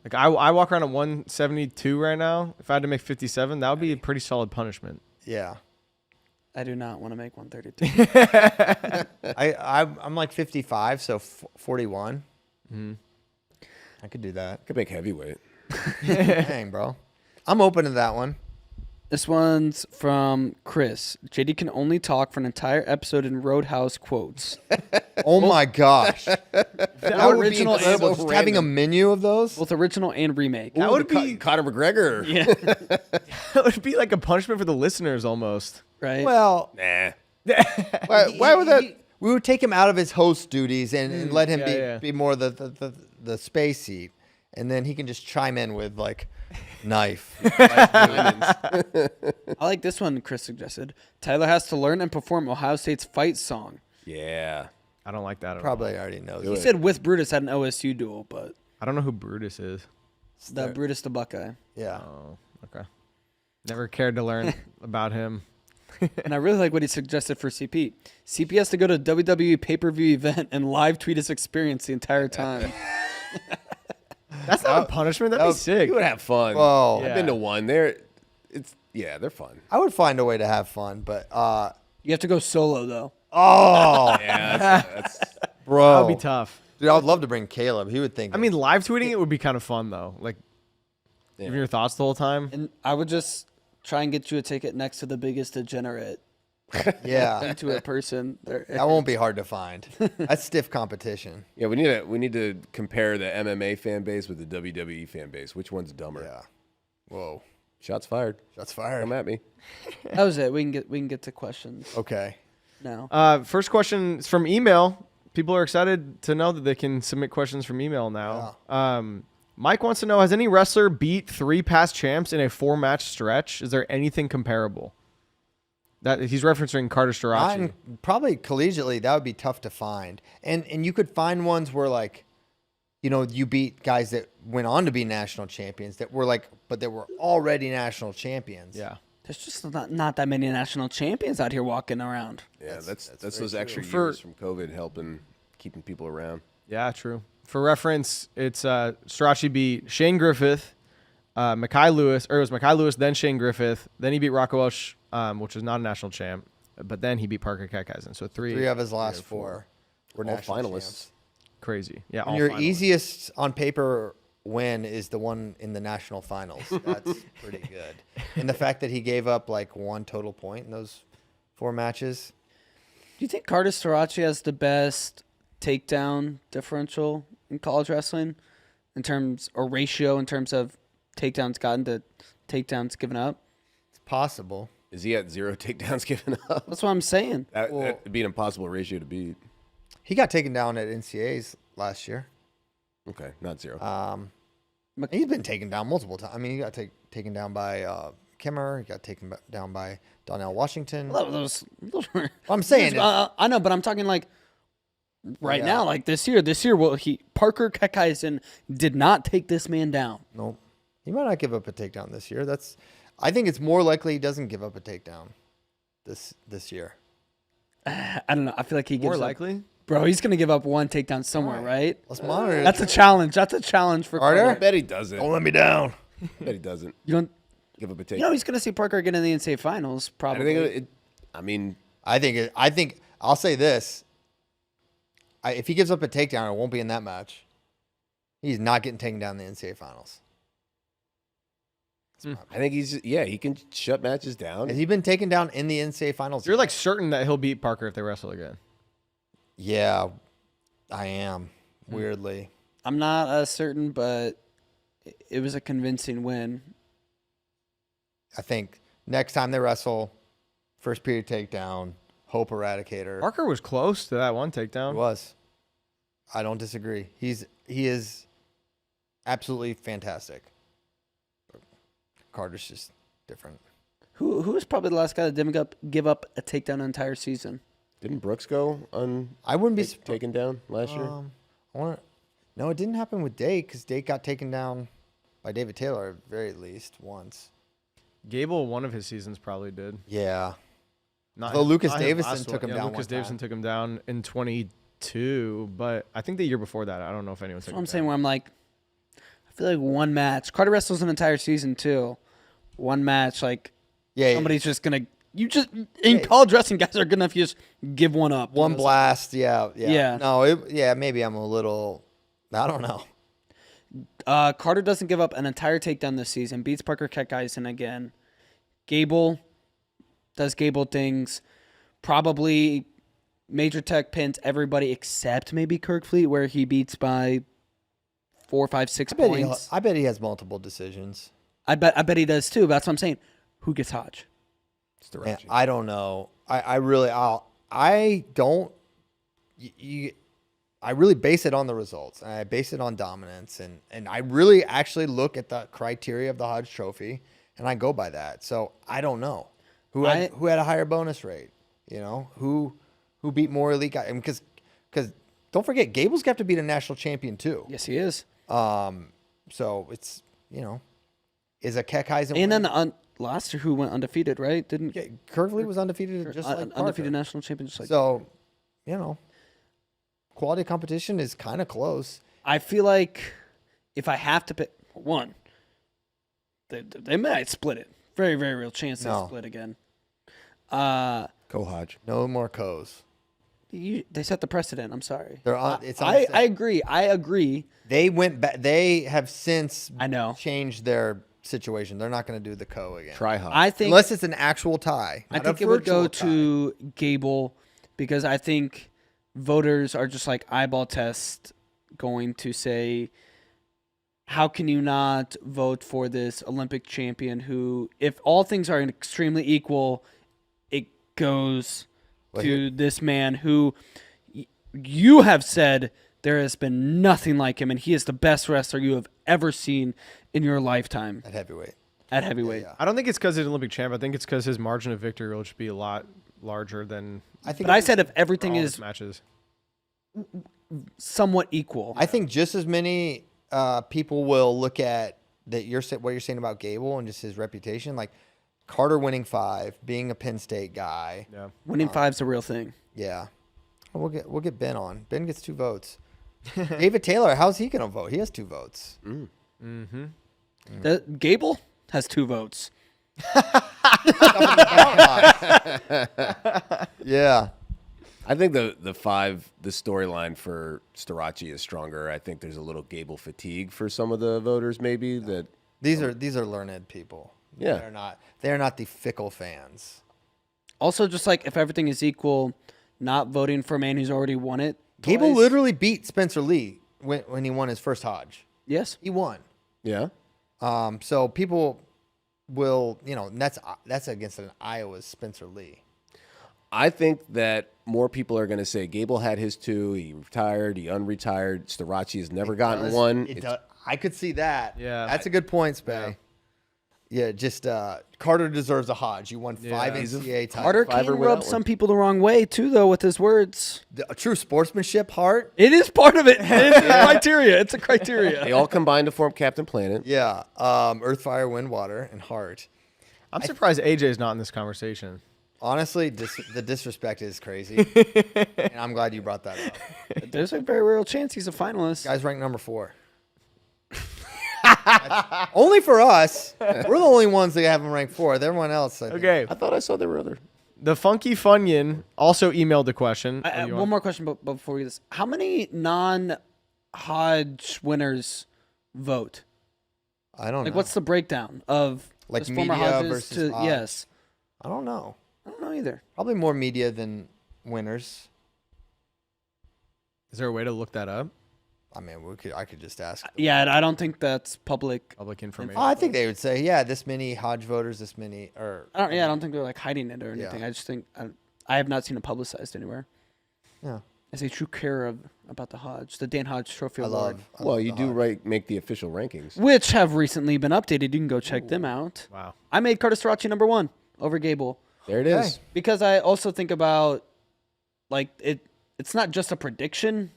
Like I walk around at 172 right now. If I had to make 57, that would be a pretty solid punishment. Yeah. I do not want to make 132. I'm like 55, so 41. I could do that. Could make heavyweight. Dang, bro. I'm open to that one. This one's from Chris. JD can only talk for an entire episode in Roadhouse quotes. Oh my gosh. That would be original and incredible. so Just having a menu of those. Both original and remake. That would be Conor McGregor. Yeah. that would be like a punishment for the listeners almost. Right? Well, Nah. why would that? We would take him out of his host duties and let him be more the space seat, and then he can just chime in with like knife. I like this one Chris suggested. Tyler has to learn and perform Ohio State's fight song. Yeah. I don't like that at all. Probably already knows. He it. said with Brutus at an OSU duel, but I don't know who Brutus is. the Brutus the Buckeye. Yeah. Oh, okay. Never cared to learn about him. And I really like what he suggested for CP. CP has to go to a WWE pay-per-view event and live tweet his experience the entire time. That's not a punishment. That'd be sick. You would have fun. Whoa. I've been to one. They're fun. I would find a way to have fun, but You have to go solo, though. oh, Yeah, that's bro, That'd be tough. Dude, I would love to bring Caleb. He would think. I mean, live tweeting it would be kind of fun though. Like, giving your thoughts the whole time. And I would just try and get you a ticket next to the biggest degenerate yeah, to a person. that won't be hard to find. That's stiff competition. yeah. We need to compare the MMA fan base with the WWE fan base. Which one's dumber? Yeah. Whoa. Shots fired. Shots fired. Come at me. That was it. We can get to questions Okay. now. First question is from email. People are excited to know that they can submit questions from email now. Mike wants to know, has any wrestler beat 3 past champs in a 4-match stretch? Is there anything comparable? That he's referencing Carter Starachi. Probably collegiately, that would be tough to find. And you could find ones where, like, you know, you beat guys that went on to be national champions that were like, but that were already national champions. Yeah. There's just not that many national champions out here walking around. Yeah, that's very those true. extra For- years from COVID helping keeping people around. Yeah, true. For reference, it's Starachi beat Shane Griffith, Mekhi Lewis, or it was Mekhi Lewis, then Shane Griffith, then he beat Rocco Welch, which was not a national champ, but then he beat Parker Kekheisen. So three Three of his last 4 were All national finalists. champs. crazy. Yeah, And all your finalists. easiest on paper win is the one in the national finals. That's pretty good. And the fact that he gave up like 1 total point in those 4 matches. Do you think Carter Starachi has the best takedown differential in college wrestling in terms or ratio in terms of takedowns gotten to takedowns given up? It's possible. Is he at 0 takedowns given up? That's what I'm saying. That'd be an impossible ratio to beat. He got taken down at NCAAs last year. Okay, not 0. He's been taken down multiple times. I mean, he got taken down by Kimmer. He got taken down by Donnell Washington. Those were, I'm saying I know, but I'm talking like right Yeah. now, like this year. Well, Parker Kekheisen did not take this man down. Nope. He might not give up a takedown this year. I think it's more likely he doesn't give up a takedown this year. I don't know. I feel like he gives More up- likely. Bro, he's gonna give up 1 takedown somewhere, right? Let's monitor it. That's a challenge. That's a challenge for Carter? I bet he doesn't. Don't let me down. I bet he doesn't You don't. give up a takedown. You know he's gonna see Parker get in the NCAA finals probably. I mean, I think I'll say this. If he gives up a takedown, it won't be in that match. He's not getting taken down in the NCAA finals. I think he can shut matches down. Has he been taken down in the NCAA finals? You're like certain that he'll beat Parker if they wrestle again. Yeah, I am. Weirdly. I'm not as certain, but it was a convincing win. I think next time they wrestle, first period takedown, Hope Eradicator. Parker was close to that one He takedown. was. I don't disagree. He is absolutely fantastic. Carter's just different. Who was probably the last guy that didn't give up a takedown an entire season? Didn't Brooks go I wouldn't be taken down last year? No, it didn't happen with Dake because Dake got taken down by David Taylor at very least once. Gable, one of his seasons probably did. Yeah. Not Although Lucas not his Davison last took one. him Yeah, down Lucas one time. Davison took him down in 22, but I think the year before that, I don't know if anyone took That's him what I'm down. saying. Where I'm like, I feel like one match. Carter wrestles an entire season too. One match, like Yeah. somebody's just gonna. You just in college wrestling, guys are good enough. You just give one up. One blast. Yeah. Yeah. No, maybe I'm a little, I don't know. Carter doesn't give up an entire takedown this season. Beats Parker Kekheisen again. Gable does Gable things. Probably Major Tech pins everybody except maybe Kirkfleet, where he beats by 4, 5, 6 points. I bet he has multiple decisions. I bet he does too. But that's what I'm saying. Who gets Hodge? It's the Man, Rachi. I don't know. I really don't. I really base it on the results. And I base it on dominance, and I really actually look at the criteria of the Hodge Trophy, and I go by that. So I don't know who had a higher bonus rate. You know who beat more elite guys. Because don't forget, Gable's got to beat a national champion too. Yes, he is. So it's is a Kekheisen And win? then last year who went undefeated, right? Didn't Yeah, Curley was undefeated just like undefeated Parker. national champion. Just like So, quality competition is kind of close. I feel like if I have to pick one, they might split it. Very, very real chance they split again. Go Hodge. No more Co's. They set the precedent. I'm sorry. They're on. It's on I agree. I agree. They went back. They have since I know. changed their situation. They're not going to do the Co again. Try Hodge. I think Unless it's an actual tie. I not think a it would go virtual to Gable because I think voters are just like eyeball test going to say, how can you not vote for this Olympic champion who, if all things are extremely equal, it goes to this man who you have said there has been nothing like him, and he is the best wrestler you have ever seen in your lifetime at heavyweight. at heavyweight. Yeah. I don't think it's because he's an Olympic champ. I think it's because his margin of victory will just be a lot larger than I think. But I said if everything all is his matches. somewhat equal. I think just as many people will look at that. What you're saying about Gable and just his reputation, like Carter winning 5, being a Penn State guy. Yeah. Winning five's a real thing. Yeah, we'll get Ben on. Ben gets 2 votes. David Taylor, how's he gonna vote? He has 2 votes. Mm-hmm. Gable has 2 votes. Yeah. I think the storyline for Starachi is stronger. I think there's a little Gable fatigue for some of the voters, maybe that. These are learned people. Yeah. They're not the fickle fans. Also, just like if everything is equal, not voting for a man who's already won it. Gable twice. literally beat Spencer Lee when he won his first Hodge. Yes. He won. Yeah. So people will, and that's against an Iowa's Spencer Lee. I think that more people are going to say Gable had his 2. He retired. He unretired. Starachi has never gotten one. I could see that. Yeah. That's a good point, Spay. Yeah, just Carter deserves a Hodge. You won 5 NCAA titles. Carter Fiver can without rub one. some people the wrong way too, though, with his words. A true sportsmanship, Hart. It is part of it. It's a criteria. It's a criteria. They all combined to form Captain Planet. Yeah. Earth, Fire, Wind, Water, and Heart. I'm surprised AJ's not in this conversation. Honestly, the disrespect is crazy, and I'm glad you brought that up. There's a very real chance he's a finalist. Guys ranked number 4. Only for us. We're the only ones that have him ranked 4th. Everyone else. I think. Okay. I thought I saw there were other. The Funky Funyun also emailed the question. One more question before we get this. How many non-Hodge winners vote? I don't know. Like, what's the breakdown of Like just former media Hodges versus to Hodge? yes? I don't know. I don't know either. Probably more media than winners. Is there a way to look that up? I mean, I could just ask. Yeah, I don't think that's public. Public information. I think they would say, yeah, this many Hodge voters, this many, or I don't think they're like hiding it or anything. Yeah. I just think I have not seen it publicized anywhere. yeah. As a true care about the Hodge, the Dan Hodge Trophy I Award, love. Well, you do make the official rankings. which have recently been updated. You can go check them out. Wow. I made Carter Starachi number 1 over Gable There it is. because I also think about like it's not just a prediction,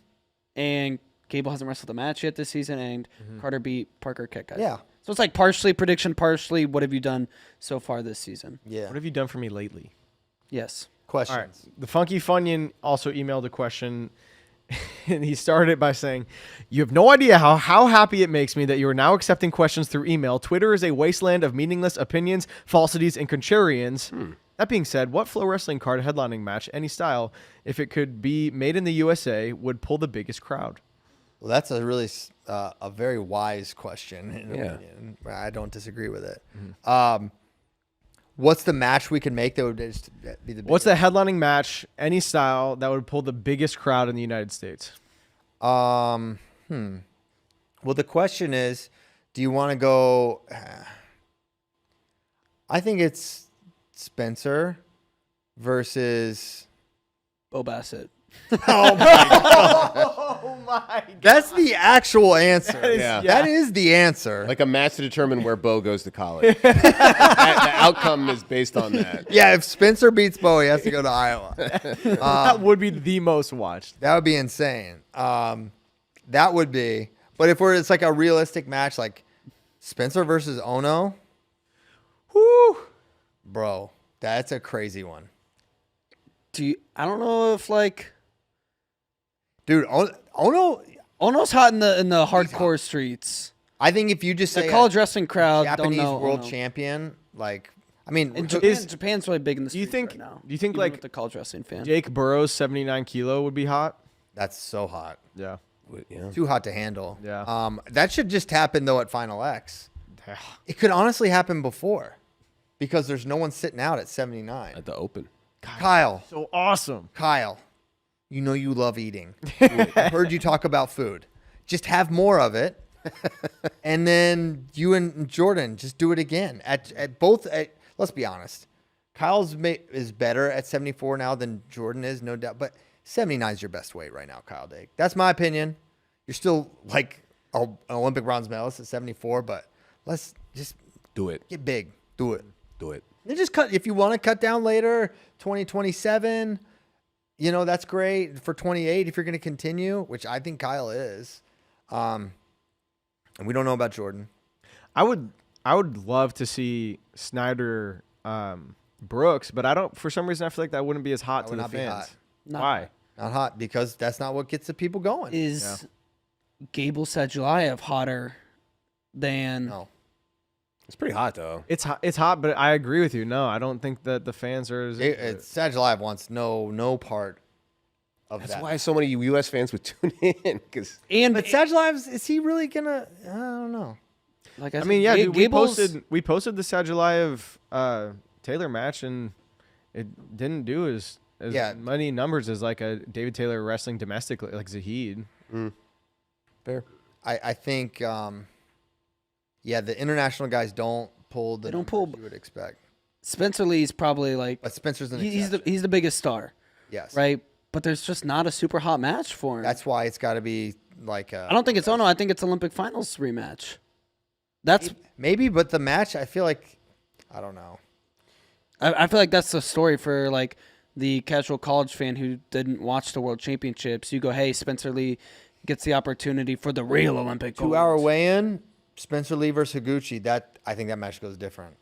and Gable hasn't wrestled a match yet this season, and Carter beat Parker Ketka. Yeah. So it's like partially prediction, partially what have you done so far this season? Yeah. What have you done for me lately? Yes. Questions. All right. The Funky Funyun also emailed a question, and he started it by saying, "You have no idea how happy it makes me that you are now accepting questions through email. Twitter is a wasteland of meaningless opinions, falsities, and contrarians. That being said, what Flow Wrestling card headlining match, any style, if it could be made in the USA, would pull the biggest crowd?" Well, that's a really a very wise question. In Yeah. opinion. I don't disagree with it. What's the match we can make that would just be the What's the headlining match, any style, that would pull the biggest crowd in the United States? Well, the question is, do you want to go? I think it's Spencer versus. Bo Bassett. Oh my! That's the actual answer. Yeah. That is the answer. Like a match to determine where Bo goes to college. The outcome is based on that. Yeah, if Spencer beats Bo, he has to go to Iowa. That would be the most watched. That would be insane. That would be. But if it's like a realistic match, like Spencer versus Ono, Whew. Bro, that's a crazy one. I don't know if like Dude, Ono's hot in the hardcore streets. I think if you just The say college wrestling crowd Japanese don't know world Ono. champion, like, I mean, In Japan's really big in the Do you streets think? right now. Do you think even like with the college wrestling fan? Jake Burrows 79 kilo would be hot? that's so hot. Yeah. Yeah. Too hot to handle. Yeah. That should just happen, though, at Final X. Yeah. It could honestly happen before because there's no one sitting out at 79. At the Open. Kyle, So awesome. you know you love eating. I heard you talk about food. Just have more of it. And then you and Jordan just do it again. Let's be honest. Kyle's is better at 74 now than Jordan is, no doubt. But 79 is your best weight right now, Kyle Dake. That's my opinion. You're still like an Olympic bronze medalist at 74, but let's just Do it. get big. Do it. Do it. Then just cut. If you want to cut down later, 2027, that's great. For 28, if you're going to continue, which I think Kyle is. And we don't know about Jordan. I would love to see Snyder Brooks, but I don't. For some reason, I feel like that wouldn't be as hot That to would the not be fans. hot. Not Why? Not hot because that's not what gets the people going. Is Gable Sadulayev hotter than? No. It's pretty hot, though. It's hot. It's hot, but I agree with you. No, I don't think that the fans are as. into it. Sadulayev wants no part of That's that. why so many U.S. fans would tune in. Because But Sadulayev, is he really gonna? I don't know. Like I said, mean, yeah, dude, we Gable's- posted the Sadulayev Taylor match, and it didn't do as many numbers as like a David Taylor wrestling domestically, like Zahid. fair. I think, the international guys don't pull the They don't numbers pull- you would expect. Spencer Lee's probably like But Spencer's an he's exception. the biggest star, Yes. right? But there's just not a super hot match for him. That's why it's got to be like I don't think it's Ono. I think it's Olympic finals rematch. That's maybe, but the match, I feel like, I don't know. I feel like that's the story for like the casual college fan who didn't watch the World Championships. You go, hey, Spencer Lee gets the opportunity for the real Olympic gold. 2-hour weigh-in, Spencer Lee versus Higuchi. I think that match goes different.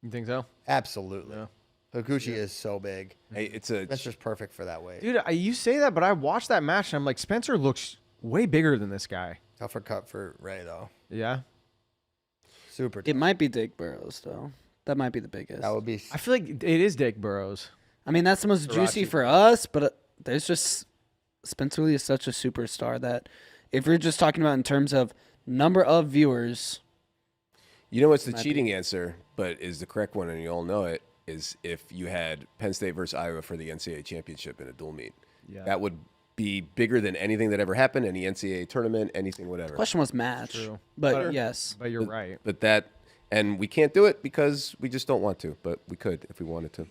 You think so? Absolutely. Yeah. Higuchi is so big. Hey, it's a Spencer's perfect for that weight. Dude, you say that, but I watched that match, and I'm like, Spencer looks way bigger than this guy. Tougher cut for Ray, though. Yeah. Super tough. It might be Jake Burrows though. That might be the biggest. That would be. I feel like it is Jake Burrows. I mean, that's the most juicy for us, but there's just Spencer Lee is such a superstar that if you're just talking about in terms of number of viewers, You know what's the cheating answer, but is the correct one, and you all know it, is if you had Penn State versus Iowa for the NCAA championship in a dual meet. Yeah. That would be bigger than anything that ever happened, any NCAA tournament, anything, whatever. question was match. True. But yes, But you're right. But and we can't do it because we just don't want to, but we could if we wanted to.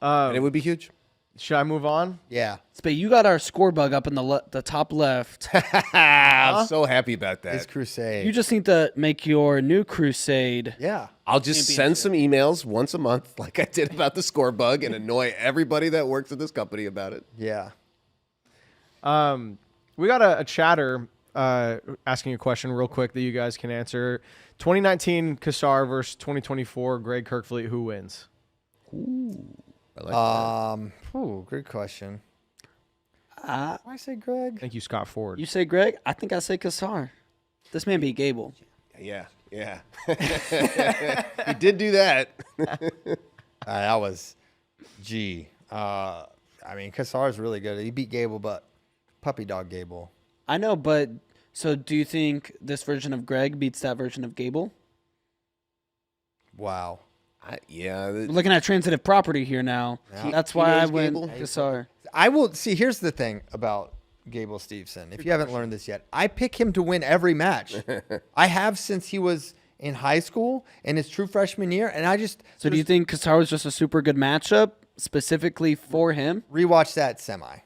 And it would be huge. Should I move on? Yeah. but you got our score bug up in the top left. I'm so happy about that. His crusade. You just need to make your new crusade. yeah. I'll just send some emails once a month, like I did about the score bug, and annoy everybody that works at this company about it. Yeah. We got a chatter asking a question real quick that you guys can answer. 2019 Kassar versus 2024 Greg Kirkfleet. Who wins? I like Good question. Uh, Why say Greg? Thank you, Scott Ford. you say Greg? I think I say Kassar. This man beat Gable. that. Yeah. He did do that. That was G. I mean, Kassar's really good. He beat Gable, but puppy dog Gable. I know, but so do you think this version of Greg beats that version of Gable? Wow. Yeah. We're looking at transitive property here now. Yeah. That's why I Teenage went Gable? Kassar. I will see. Here's the thing about Gable Steveson. If you haven't learned this yet, I pick him to win every match. I have since he was in high school and his true freshman year. And I just So do you think Kassar was just a super good matchup specifically for him? rewatch that semi.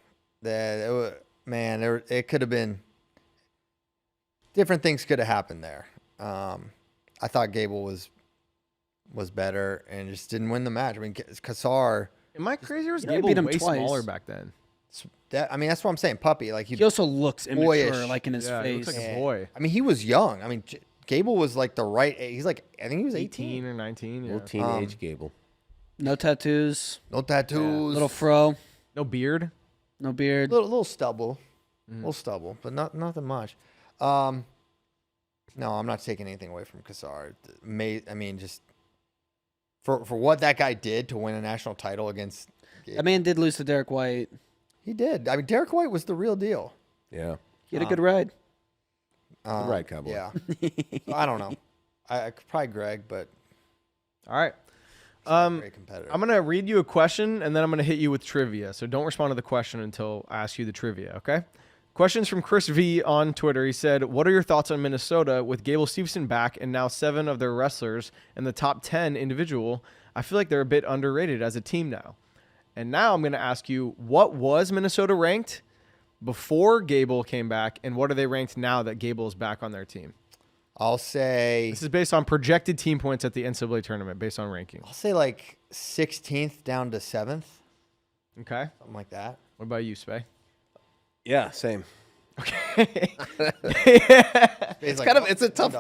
It could have been different things could have happened there. I thought Gable was better and just didn't win the match. I mean, Kassar. Am I crazy or was You know, he Gable beat him way twice. smaller back then? That's what I'm saying. Puppy, like He also looks immature, Boyish. like in his Yeah, he face. looks like a boy. I mean, he was young. I mean, Gable was like the right. He's like, I think he was 18 or 19. Yeah. Little teenage Gable. No tattoos. No tattoos. Little fro. No beard. No beard. Little stubble. Little stubble, but nothing much. No, I'm not taking anything away from Kassar. I mean, just for what that guy did to win a national title against Gable. That man did lose to Derek White. He did. I mean, Derek White was the real deal. Yeah. He had a good ride. Good ride, Cowboy. Yeah. So, I don't know. I could probably Greg, but All right. he's not a great competitor. I'm going to read you a question, and then I'm going to hit you with trivia. So don't respond to the question until I ask you the trivia, okay? Questions from Chris V on Twitter. He said, what are your thoughts on Minnesota with Gable Steveson back and now 7 of their wrestlers in the top 10 individual? I feel like they're a bit underrated as a team now. And now I'm going to ask you, what was Minnesota ranked before Gable came back, and what are they ranked now that Gable is back on their team? I'll say This is based on projected team points at the NCAA tournament, based on ranking. like 16th down to 7th, Okay. something like that. What about you, Spay? Yeah, same. It's It's a tough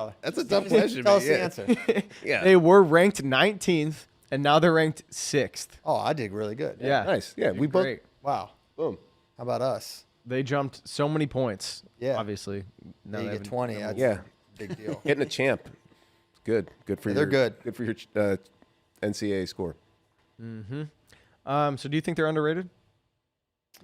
question. Tell man. us the answer. Yeah. They were ranked 19th, and now they're ranked 6th. Oh, I did really good. Yeah. Nice. Yeah, we both. Great. Wow. Boom. How about us? They jumped so many points. Yeah. Obviously. Now Yeah, you they get have 20. That's Yeah. a big deal. Getting a champ. Good. Good for Yeah, your. they're good. Good for your NCAA score. So do you think they're underrated?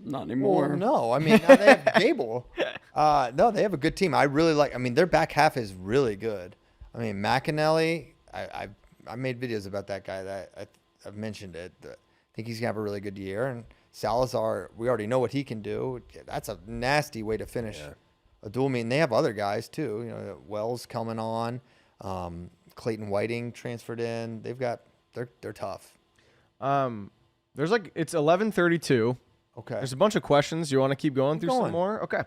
Not anymore. Well, no. I mean, now they have Gable. No, they have a good team. I really like. I mean, their back half is really good. I mean, McAnally. I made videos about that guy. That I've mentioned it. I think he's gonna have a really good year. And Salazar, we already know what he can do. That's a nasty way to finish a dual meet. And they have other guys too. You know, Wells coming on. Clayton Whiting transferred in. They're tough. There's it's 11:32. Okay. There's a bunch of questions. You want to keep going through some going. more? Okay.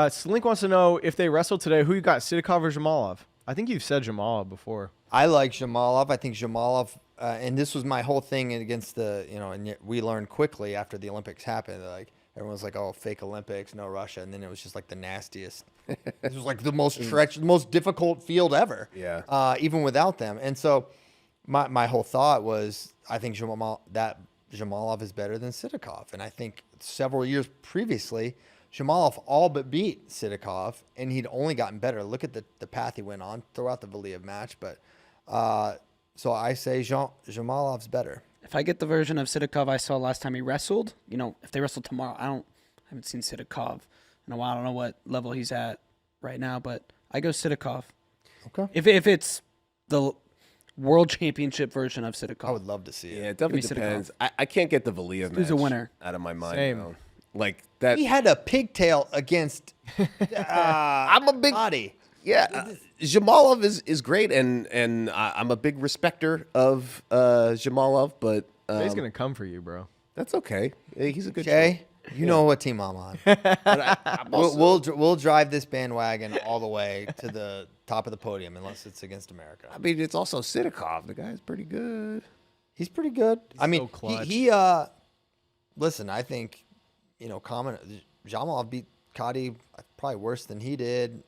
Slink wants to know if they wrestled today, who you got, Sidakov or Jamalov? I think you've said Jamalov before. I like Jamalov. I think Jamalov, and this was my whole thing against and yet we learned quickly after the Olympics happened, like everyone's like, oh, fake Olympics, no Russia. And then it was just like the nastiest. It was like the most the most difficult field ever. Yeah. Even without them. And so my whole thought was, I think Jamalov is better than Sidakov. And I think several years previously, Jamalov all but beat Sidakov, and he'd only gotten better. Look at the path he went on throughout the Valiev match. But so I say Jamalov's better. If I get the version of Sidakov I saw last time he wrestled, if they wrestle tomorrow, I haven't seen Sidakov in a while. I don't know what level he's at right now, but I go Sidakov. Okay. If it's the world championship version of Sidakov. I would love to see it. Yeah, it definitely Give me depends. I can't get the Valiev match Who's a winner? out of my mind. Same. Now. Like that. He had a pigtail against I'm a big. Body. Yeah, Jamalov is great, and I'm a big respecter of Jamalov, but He's going to come for you, bro. that's okay. He's a good Jay, you know what team I'm on. We'll drive this bandwagon all the way to the top of the podium unless it's against America. I mean, it's also Sidakov. The guy's pretty good. He's pretty good. I mean, so clutch. he listen, I think, Jamalov beat Cotty probably worse than he did.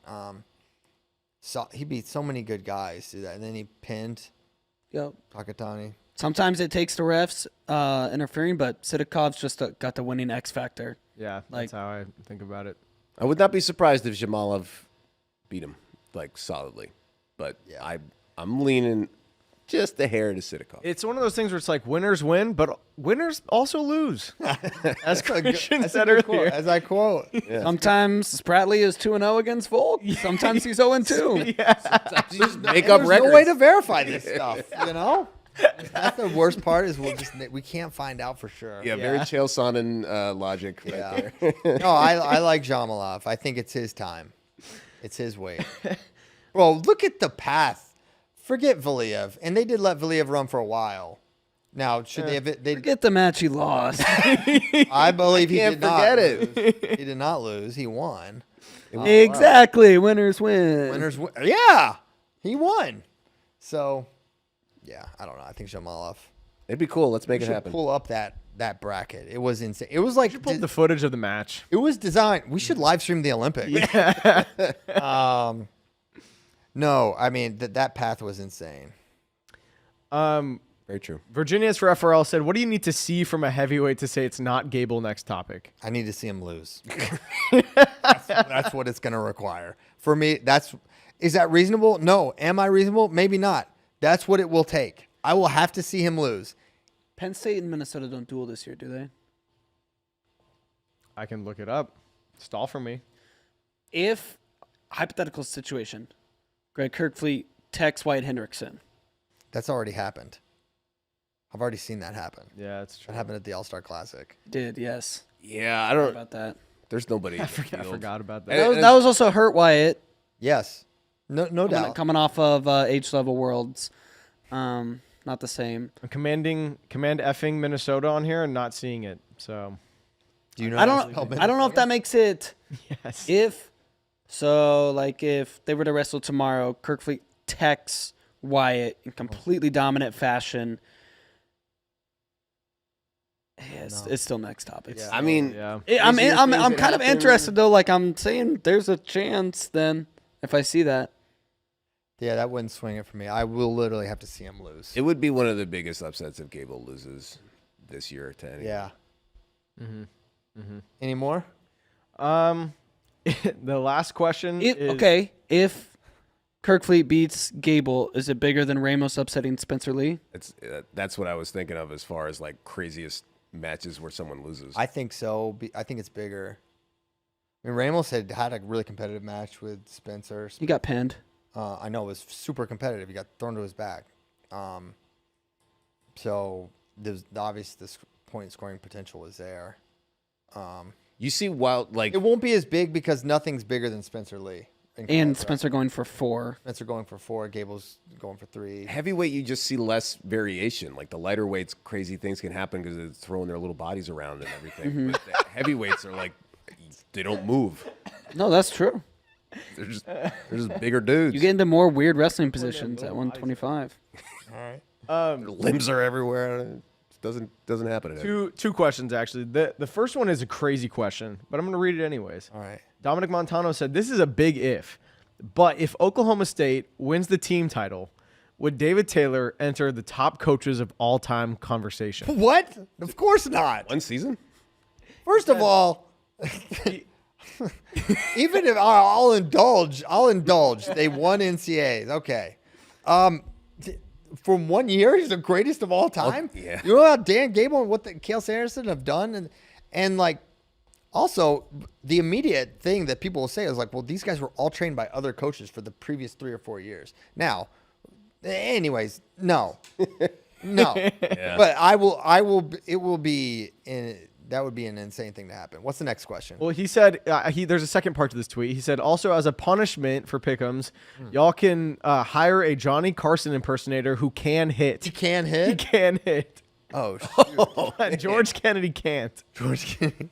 So he beat so many good guys, and then he pinned Yep. Takatani. Sometimes it takes the refs interfering, but Sidakov's just got the winning X factor. Yeah, that's how I think about it. I would not be surprised if Jamalov beat him like solidly, but Yeah. I'm leaning just a hair to Sidakov. It's one of those things where it's like winners win, but winners also lose. As Christian said earlier. As I quote. Yeah. Sometimes Spratley is 2-0 against Volk. Sometimes he's 0-2. Make up There's records. no way to verify this stuff, That's the worst part is we can't find out for sure. Yeah, very Chael Sonnen logic right Yeah. there. No, I like Jamalov. I think it's his time. It's his way. Well, look at the path. Forget Valiev. And they did let Valiev run for a while. Now, should they have it? Forget the match he lost. I believe he Can't did not forget it. lose. He did not lose. He won. Exactly. Winners win. Winners win. Yeah. He won. So, yeah, I don't know. I think Jamalov. It'd be cool. Let's make We it should happen. pull up that bracket. It was insane. It was like Pull up the footage of the match. it was designed. We should live stream the Olympics. No, I mean that path was insane. Very true. Virginia's for FRL said, "What do you need to see from a heavyweight to say it's not Gable next topic?" I need to see him lose. That's what it's going to require. For me, is that reasonable? No. Am I reasonable? Maybe not. That's what it will take. I will have to see him lose. Penn State and Minnesota don't duel this year, do they? I can look it up. Stall for me. If, hypothetical situation, Greg Kirkfleet texts Wyatt Hendrickson. That's already happened. I've already seen that happen. Yeah, that's true. That happened at the All-Star Classic. Did, yes. Yeah, I How don't. about that? There's nobody. I forgot about that. And- That was also hurt Wyatt. Yes. No doubt. Coming off of H-level Worlds. Not the same. I'm command effing Minnesota on here and not seeing it. So Do you know? I don't know if that makes it yes. if they were to wrestle tomorrow, Kirkfleet texts Wyatt in completely dominant fashion. Yeah, it's still next topic. Yeah. I mean, Yeah. I'm Craziest things I'm that kind of happen. interested though. Like I'm saying, there's a chance then if I see that. Yeah, that wouldn't swing it for me. I will literally have to see him lose. it would be one of the biggest upsets if Gable loses this year to anyone. Yeah. Mm-hmm. Any more? The last question is If Kirkfleet beats Gable, is it bigger than Ramos upsetting Spencer Lee? That's what I was thinking of as far as like craziest matches where someone loses. I think so. I think it's bigger. I mean, Ramos had a really competitive match with Spencer. He got pinned. I know it was super competitive. He got thrown to his back. So there's the point scoring potential is there. You see, while like It won't be as big because nothing's bigger than Spencer Lee. in And college, Spencer going for 4. Spencer going for 4. Gable's going for 3. heavyweight, you just see less variation. Like the lighter weights, crazy things can happen because they're throwing their little bodies around and everything. But the heavyweights are like they don't move. No, that's true. They're just bigger dudes. You get into more weird wrestling positions at 125. All right. Their limbs are everywhere. It doesn't happen. At two questions actually. The first one is a crazy question, but I'm going to read it anyways. All right. Dominic Montano said, "This is a big if, but if Oklahoma State wins the team title, would David Taylor enter the top coaches of all time conversation?" What? Of course not. one season. First of all, even if I'll indulge. They won NCAAs. Okay. From 1 year, he's the greatest of all time. yeah. You know how Dan Gable and what the Cale Sanderson have done, and like also the immediate thing that people will say is like, well, these guys were all trained by other coaches for the previous 3 or 4 years. Now, anyways, no. But I will. It will be in. That would be an insane thing to happen. What's the next question? Well, he said there's a second part to this tweet. He said, also as a punishment for pick'ems, y'all can hire a Johnny Carson impersonator who can hit. He can He hit. can hit. Oh, George Kennedy can't. George Kennedy.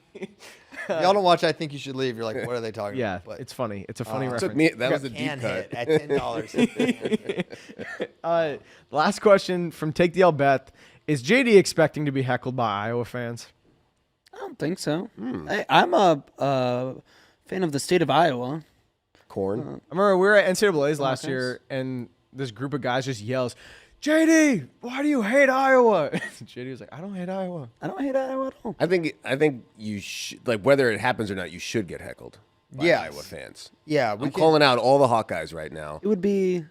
Y'all don't watch I Think You Should Leave. You're like, what are they talking Yeah, about? But it's funny. It's a funny reference. Took me. That was a deep can cut. hit at $10. Last question from Take the L Beth. Is JD expecting to be heckled by Iowa fans? I don't think so. I'm a fan of the state of Iowa. Corn. I remember we were at NCAA's last thanks. year, and this group of guys just yells, JD, why do you hate Iowa? JD was like, I don't hate Iowa. I don't hate Iowa at all. I think you should, like, whether it happens or not, you should get heckled by Yes. Iowa fans. Yeah, I'm calling out all the Hawkeyes right now. It would be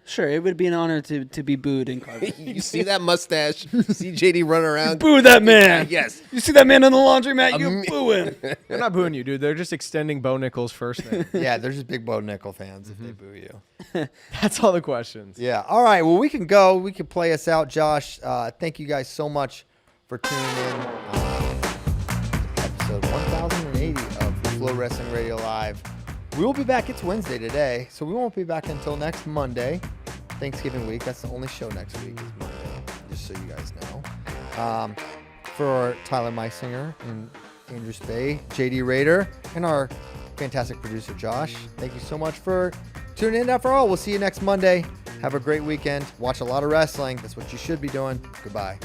an honor to be booed in Carver. You see that mustache? See JD run around? Boo that man. Yes. You see that man in the laundromat, you boo him. They're not booing you, dude. They're just extending Bo Nickal' first name. Yeah, they're just big Bo Nickel fans if they boo you. That's all the questions. Yeah. All right. Well, we can go. We can play us out, Josh. Thank you guys so much for tuning in. Episode 1080 of Flow Wrestling Radio Live. We will be back. It's Wednesday today, so we won't be back until next Monday, Thanksgiving week. That's the only show next week is Monday, just so you guys know. For Tyler Meisinger and Andrew Spay, JD Rader, and our fantastic producer, Josh, thank you so much for tuning in to FRL. We'll see you next Monday. Have a great weekend. Watch a lot of wrestling. That's what you should be doing. Goodbye.